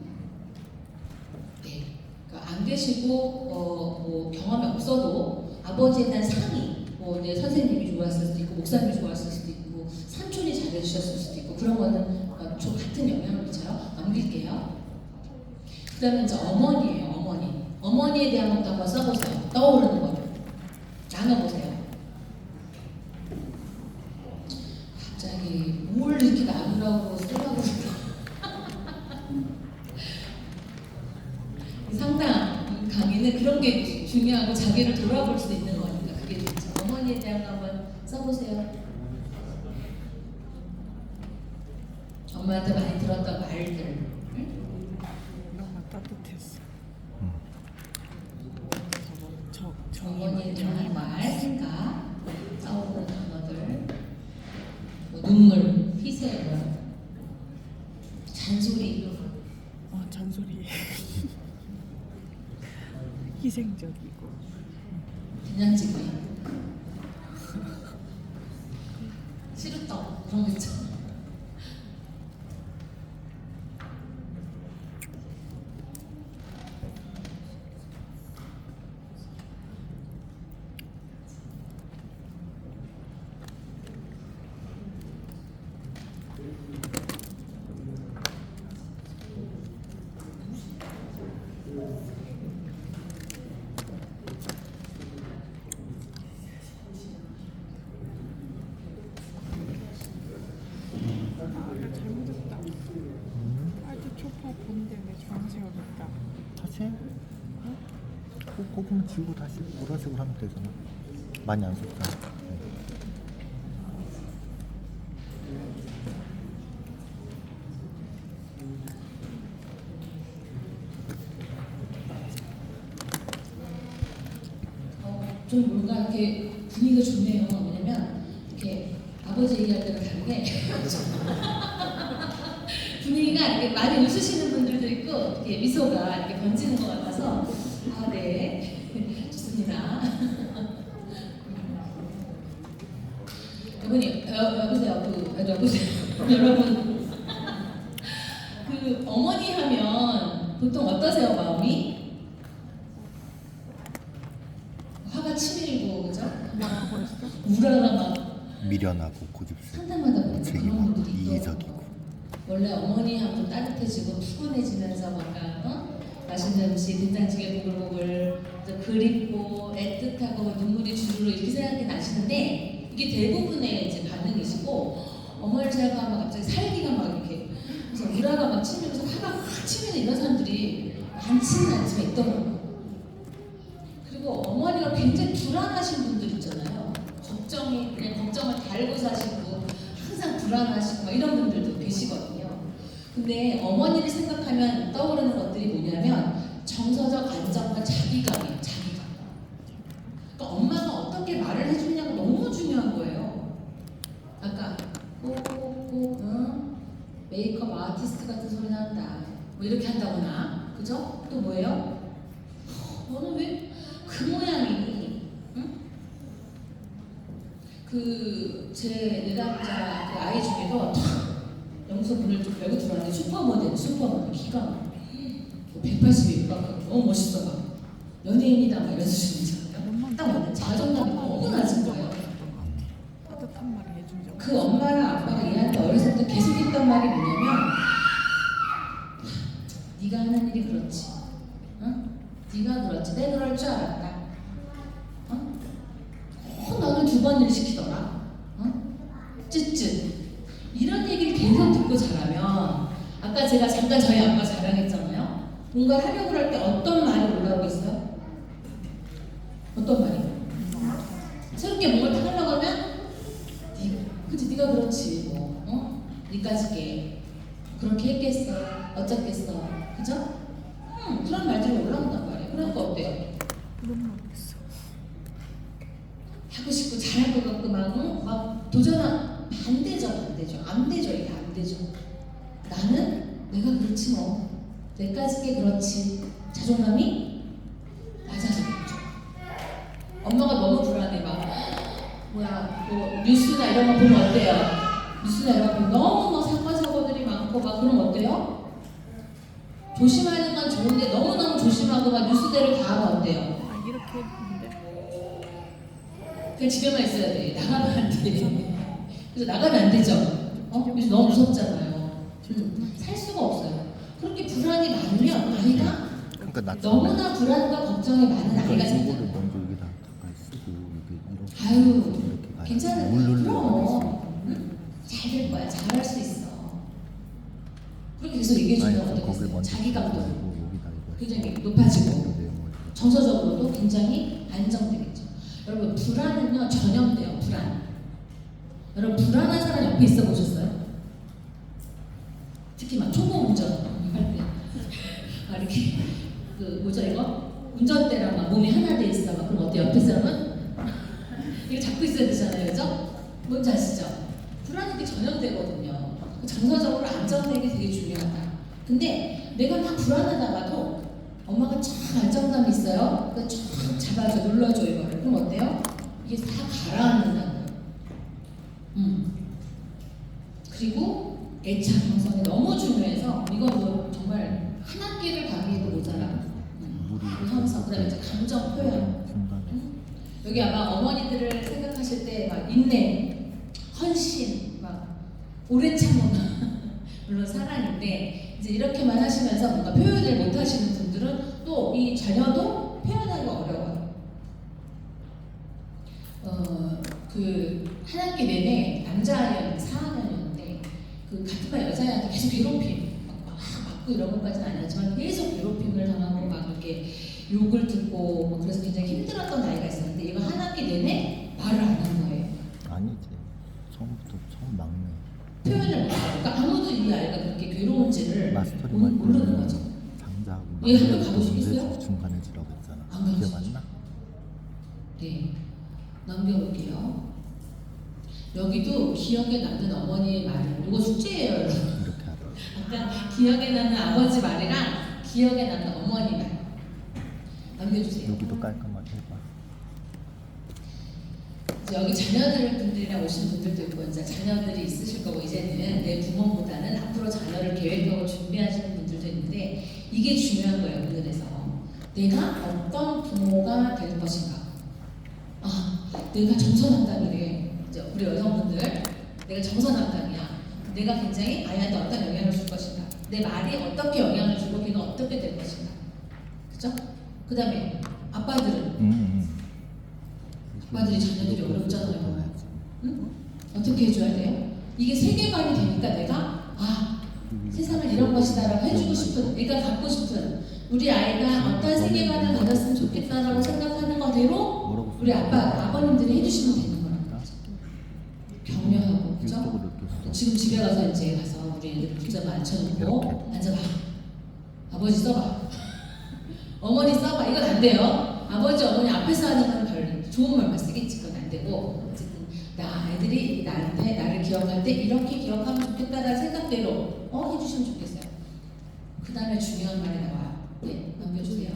네. 그러니까 안 계시고 뭐 경험이 없어도 아버지에 대한 상의, 뭐 이제 선생님이 좋아했을 수도 있고 목사님이 좋아했을 수도 있고 삼촌이 잘해주셨을 수도 있고 그런 거는 저 같은 영향을 미쳐요. 넘길게요. 그다음에 이제 어머니예요. 어머니. 어머니에 대한 것도 한번 써보세요. 떠오르는 거를 나눠보세요. 갑자기 뭘 이렇게 나누라고 쓰라고 상당 강의는 그런 게 중요하고 자기를 돌아볼 수 있는 거니까 그게 좋죠. 어머니에 대한 거 한번 써보세요. 엄마한테 많이 들었던 말들. 너무 따뜻했어. 어머니에 대한 말, 생각, 떠오르는 단어들, 뭐 눈물, 희생, 잔소리. 잔소리. 희생적이고. 된장찌개, 시루떡 그런 거 있잖아. 잘못했다. 빨리 초파 본데 왜 주황색으로 했다. 다시 거기만 지우고 다시 보라색으로 하면 되잖아. 많이 안 썼다. 좀 뭔가 이렇게 분위기가 좋네요. 왜냐면 이렇게 아버지 얘기할 때랑 다르게 분위기가 이렇게 많이 웃으시는 분들도 있고 이렇게 미소가 이렇게 번지는 것 같아서 네 좋습니다. 여러분이 여보세요. 여러분 그 어머니 하면 보통 어떠세요 마음이? 화가 치밀고 그죠? 뭐라고 했어? 우라가 막 미련하고 고집스럽고 상담하다 보면 그런 책임하고 분들이 이기적이고. 원래 어머니 하면 따뜻해지고 푸근해지면서 뭔가 맛있는 음식, 된장찌개 보글보글 그립고 애틋하고 눈물이 주르르 이렇게 생각이 나시는데 이게 대부분의 이제 반응이시고 어머니를 생각하면 갑자기 살기가 막 이렇게 그래서 우라가 막 치면서 화가 확 치면 이런 사람들이 많지는 않지만 있더라고요. 그리고 어머니가 굉장히 불안하신 분들 있잖아요. 그냥 걱정을 달고 사시고 항상 불안하시고 막 이런 분들도 계시거든요. 근데 어머니를 생각하면 떠오르는 것들이 뭐냐면 정서적 안정과 자기감이에요. 자기감. 그러니까 엄마가 어떻게 말을 해주냐가 너무 중요한 거예요. 아까 꼬꼬꼬 메이크업 아티스트 같은 소리 난다. 뭐 이렇게 한다거나 그죠? 또 뭐예요? 너는 왜 그 모양이? 응? 제 내담자 그 아이 중에도 영서 분을 좀 배고 들어왔는데 슈퍼모델 기가 막 180이 너무 멋있어 막 연예인이다 막 이런 수준이잖아요. 딱 맞는 자존감이 너무 낮은 거예요. 따뜻한 말 해준 적. 그 엄마랑 아빠가 얘한테 어렸을 때 계속 했던 말이 뭐냐면 네가 하는 일이 그렇지, 응? 네가 그렇지, 내 그럴 줄 알았다. 너는 2번 일 시키더라. 쯧쯧. 이런 얘기를 계속 듣고 자라면 아까 제가 잠깐 저희 아빠 자랑했잖아요. 뭔가 하려고 할 때 어떤 말이 올라오겠어요? 어떤 말이? 새롭게 뭔가를 딱 하려고 하면 그치 네가 그렇지 뭐 니까지 게 그렇게 했겠어 어쩌겠어 그죠? 그런 말들이 올라온단 말이에요. 그러니까 어때요? 너무 모르겠어. 하고 싶고 잘할 것 같고 막 도전한 반대죠, 반대죠. 안 되죠, 이게 안 되죠. 나는 내가 그렇지 뭐. 내까지 게 그렇지. 자존감이 낮아지겠죠. 엄마가 너무 불안해. 막 뭐야 뭐 뉴스나 이런 거 보면 어때요? 뉴스나 이런 거 보면 너무 막 사건사고들이 많고 막 그러면 어때요? 조심하는 건 좋은데 너무너무 조심하고 막 뉴스대로 다 하면 어때요? 아 이렇게 했는데 그냥 집에만 있어야 돼. 나가면 안 돼. 그래서 나가면 안 되죠. 그래서 너무 무섭잖아요. 살 수가 없어요. 그렇게 불안이 많으면 아이가 그러니까 나 너무나 불안과 걱정이 많은 아이가 그러니까 생겨요. 이거를 먼저 여기다 가까이 쓰고 이렇게 아유, 이렇게 가야 괜찮아요. 물 흘러 그럼 잘 될 거야. 잘할 수 있어. 그렇게 계속 얘기해 주면 거길 어떻겠어요? 먼저 자기감도 그리고 여기다 이거 굉장히 높아지고 내용을 정서적으로도 굉장히 안정되겠죠. 여러분 불안은요 전염돼요. 불안. 여러분 불안한 사람 옆에 있어 보셨어요? 특히 막 초보 운전 할 때, 이렇게 그 뭐죠 이거 운전대랑 막 몸이 하나 돼 있어. 막 그럼 어때? 옆에 사람은 이거 잡고 있어야 되잖아요, 그죠? 뭔지 아시죠? 불안이 게 전염되거든요. 정서적으로 안정되는 게 되게 중요하다. 근데 내가 막 불안하다가도 엄마가 쫙 안정감이 있어요. 그러니까 쫙 잡아줘, 눌러줘 이거를. 그럼 어때요? 이게 다 가라앉는다는 거예요. 그리고 애착 형성이 너무 중요해서 이건 뭐 정말 한 학기를 가기에도 모자라. 형성, 그다음에 이제 감정 표현. 중간에 여기 아마 어머니들을 생각하실 때 막 인내, 헌신, 막 오래 참음, 물론 사랑인데 이제 이렇게만 하시면서 뭔가 표현을 못 하시는 분들은 또 이 자녀도 표현하기가 어려워요. 그 한 학기 내내 남자아이였는데 4학년이었는데 그 같은 반 여자애한테 계속 괴롭힘, 막 맞고 이런 것까지는 아니었지만 계속 괴롭힘을 당하고 막 이렇게 욕을 듣고 막 그래서 굉장히 힘들었던 아이가 있었는데 얘가 한 학기 내내 말을 안 한 거예요. 아니지 처음부터 처음 막내 표현을 못 하고 그러니까 아무도 이 아이가 그렇게 괴로운지를 마스터링 모르는 거죠. 장자하고 얘 학교 가고 싶겠어요? 중간에 지라고 했잖아. 안 가고 기억 싶죠. 안 나? 네, 넘겨볼게요. 여기도 기억에 남는 어머니의 말, 이거 숙제예요, 여러분. 이렇게 하라. 아까 기억에 남는 아버지 말이랑 기억에 남는 어머니 말 남겨주세요. 여기도 깔끔하게 해봐. 이제 여기 자녀들 분들이랑 오신 분들도 있고 이제 자녀들이 있으실 거고 이제는 내 부모보다는 앞으로 자녀를 계획하고 준비하시는 분들도 있는데 이게 중요한 거예요. 오늘에서 내가 어떤 부모가 될 것인가. 내가 정서담당이래. 이제 우리 여성분들 내가 정서담당이야. 내가 굉장히 아이한테 어떤 영향을 줄 것인가. 내 말이 어떻게 영향을 주고 걔는 어떻게 될 것인가. 그죠? 그 다음에 아빠들은 아빠들이 자녀들이 어렵잖아요. 응? 어떻게 해줘야 돼요? 이게 세계관이 되니까 내가 세상은 이런 것이다라고 해주고 싶은, 내가 갖고 싶은 우리 아이가 어떤 세계관을 가졌으면 좋겠다라고 생각하는 거대로 우리 아버님들이 해주시면 되는 거라는 거죠. 격려하고, 그죠? 지금 집에 가서 이제 가서 우리 애들 붙잡아 앉혀놓고 앉아봐. 아버지 써봐. 어머니 써봐. 이건 안 돼요. 아버지 어머니 앞에서 하는 건 별 좋은 말만 쓰겠지. 그건 안 되고 어쨌든 애들이 나한테 나를 기억할 때 이렇게 기억하면 좋겠다라는 생각대로 해주시면 좋겠어요. 그 다음에 중요한 말이 나와요. 네, 넘겨주세요.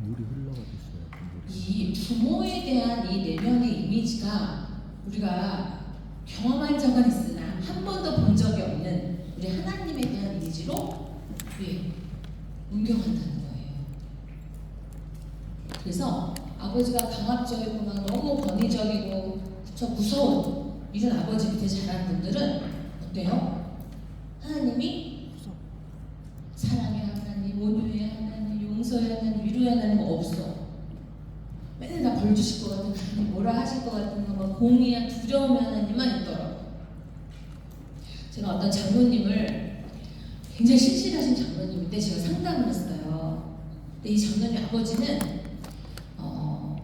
물이 흘러가고 있어요. 이 부모에 대한 이 내면의 이미지가 우리가 경험한 적은 있으나 한 번도 본 적이 없는 우리 하나님에 대한 이미지로 옮겨간다는 거예요. 그래서 아버지가 강압적이고 막 너무 권위적이고 무서운 이런 아버지 밑에 자란 분들은 어때요? 하나님이 사랑의 하나님, 온유의 하나님, 용서의 하나님, 위로의 하나님 없어. 맨날 나 벌 주실 것 같은 하나님, 뭐라 하실 것 같은 거, 막 공의야 두려움의 하나님만 있더라고. 제가 어떤 장로님을 굉장히 신실하신 장로님인데 제가 상담을 했어요. 근데 이 장로님 아버지는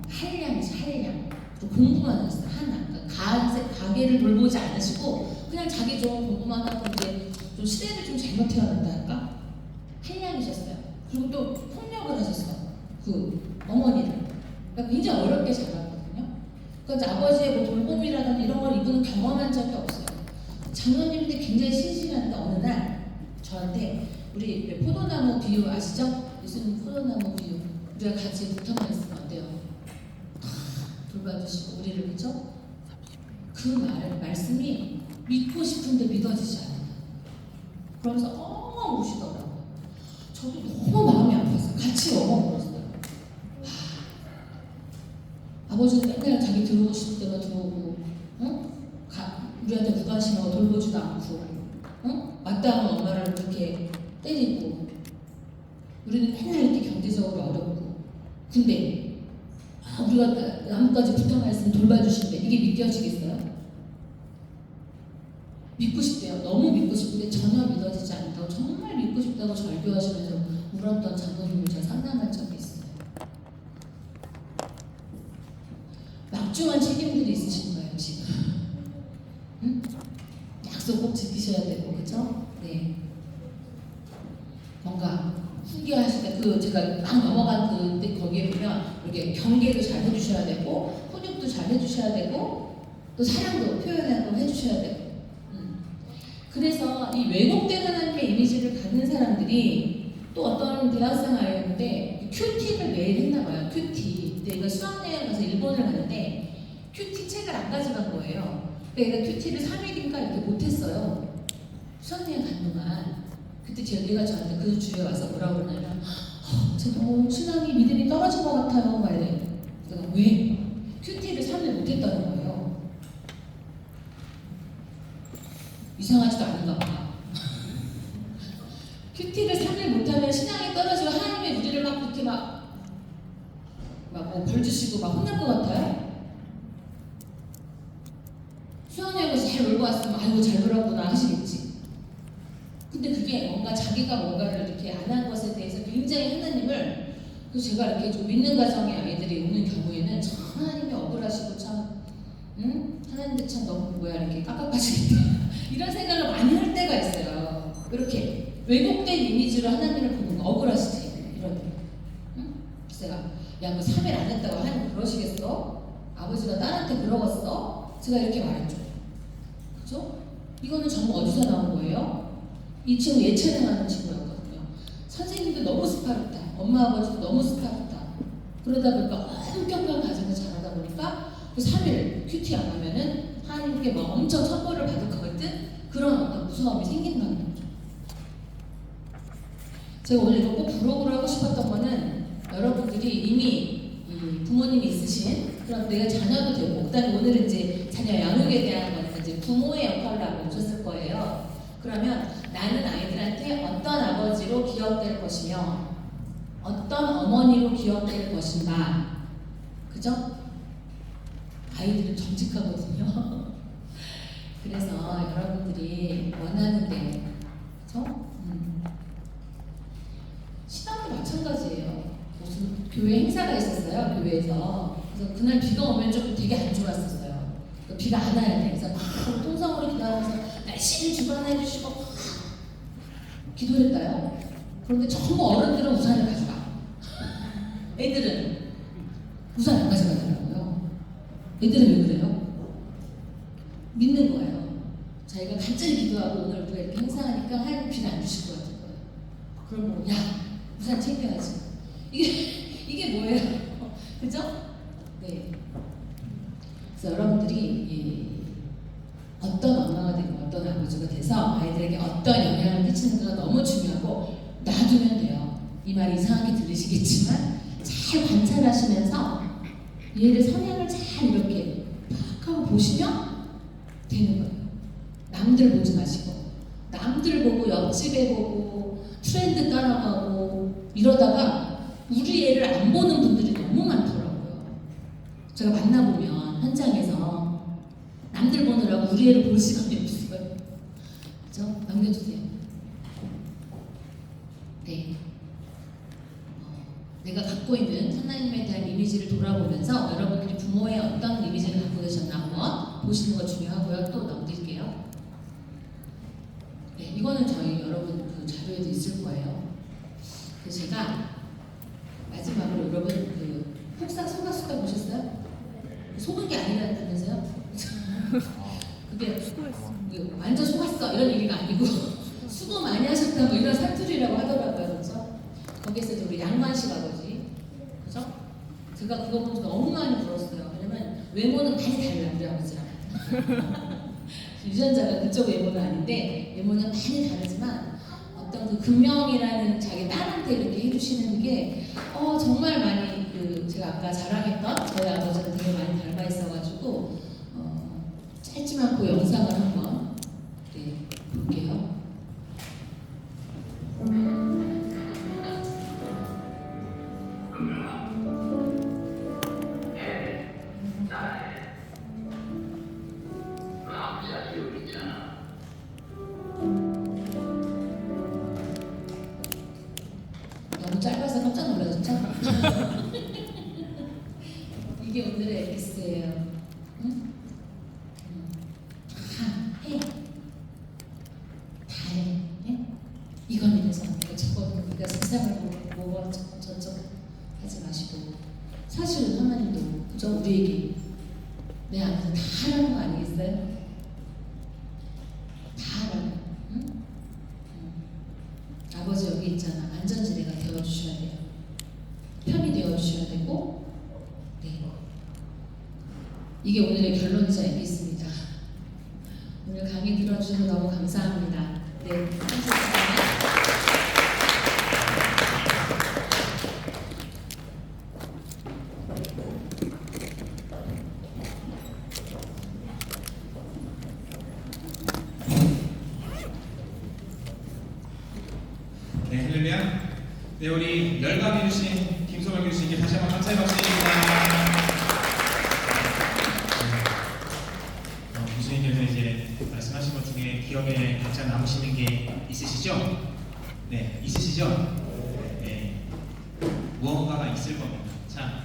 한량이죠, 한량. 그리고 공부만 하셨어요, 하나. 그러니까 가게를 돌보지 않으시고 그냥 자기 좀 공부만 하고 이제 좀 시대를 좀 잘못 태어난다 할까? 한량이셨어요. 그리고 또 폭력을 하셨어요. 그 어머니를. 그러니까 굉장히 어렵게 자랐거든요. 그러니까 아버지의 뭐 돌봄이라든지 이런 걸 이분은 경험한 적이 없어요. 장로님인데 굉장히 신실한데 어느 날 저한테 우리 왜 포도나무 비유 아시죠? 예수님 포도나무 비유 우리가 같이 붙어만 있으면 어때요? 돌봐주시고 우리를 그죠? 그 말씀이 믿고 싶은데 믿어지지 않아요. 그러면서 엉엉 우시더라고요. 저도 너무 마음이 아팠어요. 같이 엉엉 울었어요. 아버지는 맨날 자기 들어오실 때만 들어오고, 응? 우리한테 무관심하고 돌보지도 않고, 응? 마땅한 엄마를 그렇게 때리고, 우리는 맨날 이렇게 경제적으로 어렵고, 근데 우리가 나뭇가지 붙어만 있으면 돌봐주신대. 이게 믿겨지겠어요? 믿고 싶대요. 너무 믿고 싶은데 전혀 믿어지지 않다고 정말 믿고 싶다고 절규하시면서 울었던 장로님을 제가 상담한 적이 있어요. 막중한 책임들이 있으신 거예요 지금. 응? 약속 꼭 지키셔야 되고 그죠? 네. 뭔가 훈계하실 때 그 제가 막 넘어간 그때 거기에 보면 이렇게 경계도 잘 해주셔야 되고 훈육도 잘 해주셔야 되고 또 사랑도 표현하고 해주셔야 되고. 그래서 이 왜곡된 하나님의 이미지를 갖는 사람들이 또 어떤 대학생 아이였는데 큐티를 매일 했나 봐요. 큐티. 근데 얘가 수학여행 가서 일본을 갔는데 큐티 책을 안 가져간 거예요. 그러니까 얘가 큐티를 3일인가 이렇게 못했어요. 수학여행 간 동안. 그때 얘가 저한테 그 주에 와서 뭐라고 그러냐면 저 너무 신앙이 믿음이 떨어진 것 같아요. 막 이래. 그래서 왜? 큐티를 3일 못했다는 거예요. 이상하지도 않은가 봐. 큐티를 3일 못하면 신앙이 떨어지고 하나님의 우리를 막 그렇게 뭐 벌 주시고 막 혼날 것 같아요? 수학여행에서 잘 놀고 왔으면 아이고 잘 놀았구나 하시겠지. 근데 그게 뭔가 자기가 뭔가를 이렇게 안 한 것에 대해서 굉장히 하나님을 그래서 제가 이렇게 좀 믿는 가정의 아이들이 오는 경우에는 참 하나님이 억울하시고 참 하나님들 참 너무 이렇게 깝깝하시겠다 이런 생각을 많이 할 때가 있어요. 이렇게 왜곡된 이미지로 하나님을 보는 거 억울하시지 이런 응? 그래서 제가 야 너 3일 안 했다고 하나님 그러시겠어? 아버지가 딸한테 그러겠어? 제가 이렇게 말했죠. 그죠? 이거는 정말 어디서 나온 거예요? 이 친구 예체능 하는 친구였거든요. 선생님도 너무 스파르타, 엄마 아버지도 너무 스파르타. 그러다 보니까 엄격한 가정에서 자라다 보니까 그 3일 큐티 안 하면은 하나님께 막 엄청 천벌을 받을 것 같은 그런 어떤 무서움이 생긴다는 거죠. 제가 오늘 이거 꼭 브로그를 하고 싶었던 거는 여러분들이 이미 부모님이 있으신 그런 내가 자녀도 되고 그다음에 오늘은 이제 자녀 양육에 대한 거는 이제 부모의 역할을 하고 오셨을 거예요. 그러면 나는 아이들한테 어떤 아버지로 기억될 것이며 어떤 어머니로 기억될 것인가. 그죠? 아이들은 정직하거든요. 그래서 여러분들이 원하는 대로 그죠? 신앙도 마찬가지예요. 무슨 교회 행사가 있었어요. 교회에서. 그래서 그날 비가 오면 좀 되게 안 좋았었어요. 그러니까 비가 안 와야 돼. 그래서 막 통성으로 기도하면서 날씨를 주관해 주시고 기도를 했다요. 그런데 전부 어른들은 우산을 가져가. 애들은 우산 안 가져가더라고요. 애들은 왜 그래요? 믿는 거예요. 자기가 간절히 기도하고 오늘 우리가 이렇게 행사하니까 하나님 비를 안 주실 것 같은 거예요. 그럼 뭐, 야, 우산 챙겨야지. 이게 뭐예요? 그죠? 네. 그래서 여러분들이 어떤 엄마가 되고 어떤 아버지가 돼서 아이들에게 어떤 영향을 끼치는가가 너무 중요하고 놔두면 돼요. 이 말이 이상하게 들리시겠지만 잘 관찰하시면서 얘를 성향을 잘 이렇게 팍 하고 보시면 되는 거예요. 남들 보지 마시고 남들 보고 옆집에 보고 트렌드 따라가고 이러다가 우리 애를 안 보는 분들이 너무 많더라고요. 제가 만나보면 현장에서 남들 보느라고 우리 애를 볼 시간이 없어요. 그죠? 넘겨주세요. 네. 내가 갖고 있는 하나님에 대한 이미지를 돌아보면서 여러분들이 부모의 어떤 이미지를 갖고 계셨나 한번 보시는 거 중요하고요. 또 넘길게요. 네, 이거는 저희 여러분 그 자료에도 있을 거예요. 그래서 제가 마지막으로 여러분 그 폭삭 속았수다 보셨어요? 속은 게 아니라 그게 수고했어. 완전 속았어 이런 얘기가 아니고 수고 많이 하셨다 뭐 이런 사투리라고 하더라고요. 그래서 거기에서 우리 양만식 아버지 그죠? 제가 그거 보면서 너무 많이 울었어요. 왜냐면 외모는 많이 달라요 우리 아버지랑. 유전자가 그쪽 외모는 아닌데 외모는 많이 다르지만 어떤 그 금명이라는 자기 딸한테 이렇게 해주시는 게 정말 많이 그 제가 아까 자랑했던 저희 아버지랑 되게 많이 닮아 있어가지고 짧지만 그 영상을 한번 볼게요. 너무 짧아서 깜짝 놀라셨죠? 이게 오늘의 엑스예요. 응? 해. 다 해. 예? 이건 이래서 내가 저건 네가 세상을 보고 저쪽 하지 마시고 사실은 하나님도 그저 우리에게 내 안에서 다 하라는 거 아니겠어요? 다 하라는 거. 응? 아버지 여기 있잖아. 안전지대가 되어주셔야 돼요. 편이 되어주셔야 되고 이게 오늘의 결론이자 있겠습니다. 오늘 강의 들어주셔서 너무 감사합니다. 네, 감사합니다. 네, 할렐루야. 네, 우리 열강 해주신 김소명 교수님께 다시 한번 감사의 박수 드립니다. 교수님께서 이제 말씀하신 것 중에 기억에 각자 남으시는 게 있으시죠? 네, 있으시죠? 네, 무언가가 있을 겁니다. 자,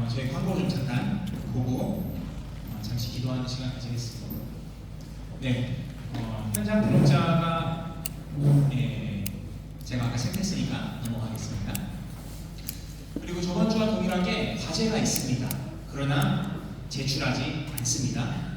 저희 광고 좀 잠깐 보고 잠시 기도하는 시간 가지겠습니다. 네, 현장 등록자가 제가 아까 체크했으니까 넘어가겠습니다. 그리고 저번 주와 동일하게 과제가 있습니다. 그러나 제출하지 않습니다.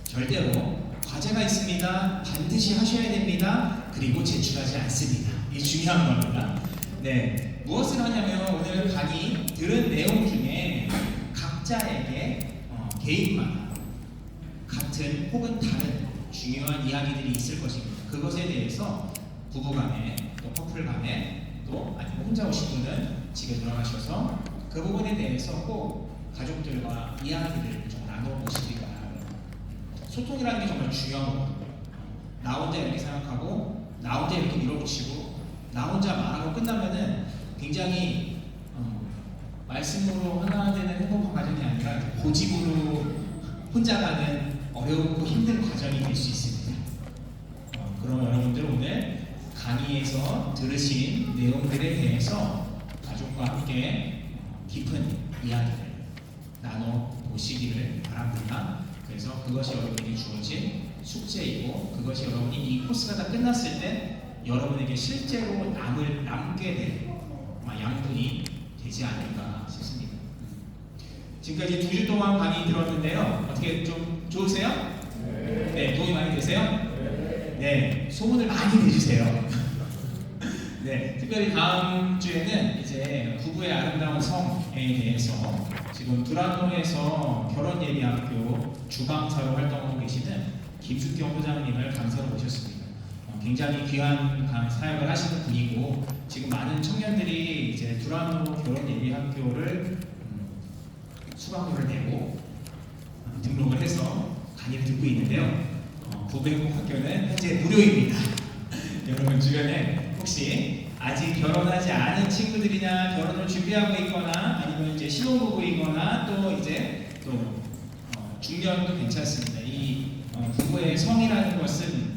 절대로 과제가 있습니다. 반드시 하셔야 됩니다. 그리고 제출하지 않습니다. 이게 중요한 겁니다. 네, 무엇을 하냐면 오늘 강의 들은 내용 중에 각자에게 개인마다 같은 혹은 다른 중요한 이야기들이 있을 것입니다. 그것에 대해서 부부간에 또 커플간에 또 아니면 혼자 오신 분은 집에 돌아가셔서 그 부분에 대해서 꼭 가족들과 이야기를 좀 나눠보시기 바랍니다. 소통이라는 게 정말 중요한 거거든요. 나 혼자 이렇게 생각하고 나 혼자 이렇게 밀어붙이고 나 혼자 말하고 끝나면은 굉장히 말씀으로 하나 되는 행복한 과정이 아니라 고집으로 혼자 가는 어렵고 힘든 과정이 될 수 있습니다. 그럼 여러분들 오늘 강의에서 들으신 내용들에 대해서 가족과 함께 깊은 이야기를 나눠보시기를 바랍니다. 그래서 그것이 여러분에게 주어진 숙제이고 그것이 여러분이 이 코스가 다 끝났을 때 여러분에게 실제로 남게 될 양분이 되지 않을까 싶습니다. 지금까지 2주 동안 강의 들었는데요. 어떻게 좀 좋으세요? 네, 도움이 많이 되세요? 네, 소문을 많이 내주세요. 네, 특별히 다음 주에는 이제 부부의 아름다운 성에 대해서 지금 두란노에서 결혼예비학교 주강사로 활동하고 계시는 김숙경 소장님을 강사로 모셨습니다. 굉장히 귀한 사역을 하시는 분이고 지금 많은 청년들이 이제 두란노 결혼예비학교를 수강료를 내고 등록을 해서 강의를 듣고 있는데요. 부부행복학교는 현재 무료입니다. 여러분 주변에 혹시 아직 결혼하지 않은 친구들이나 결혼을 준비하고 있거나 아니면 이제 신혼부부이거나 또 이제 또 중년도 괜찮습니다. 이 부부의 성이라는 것은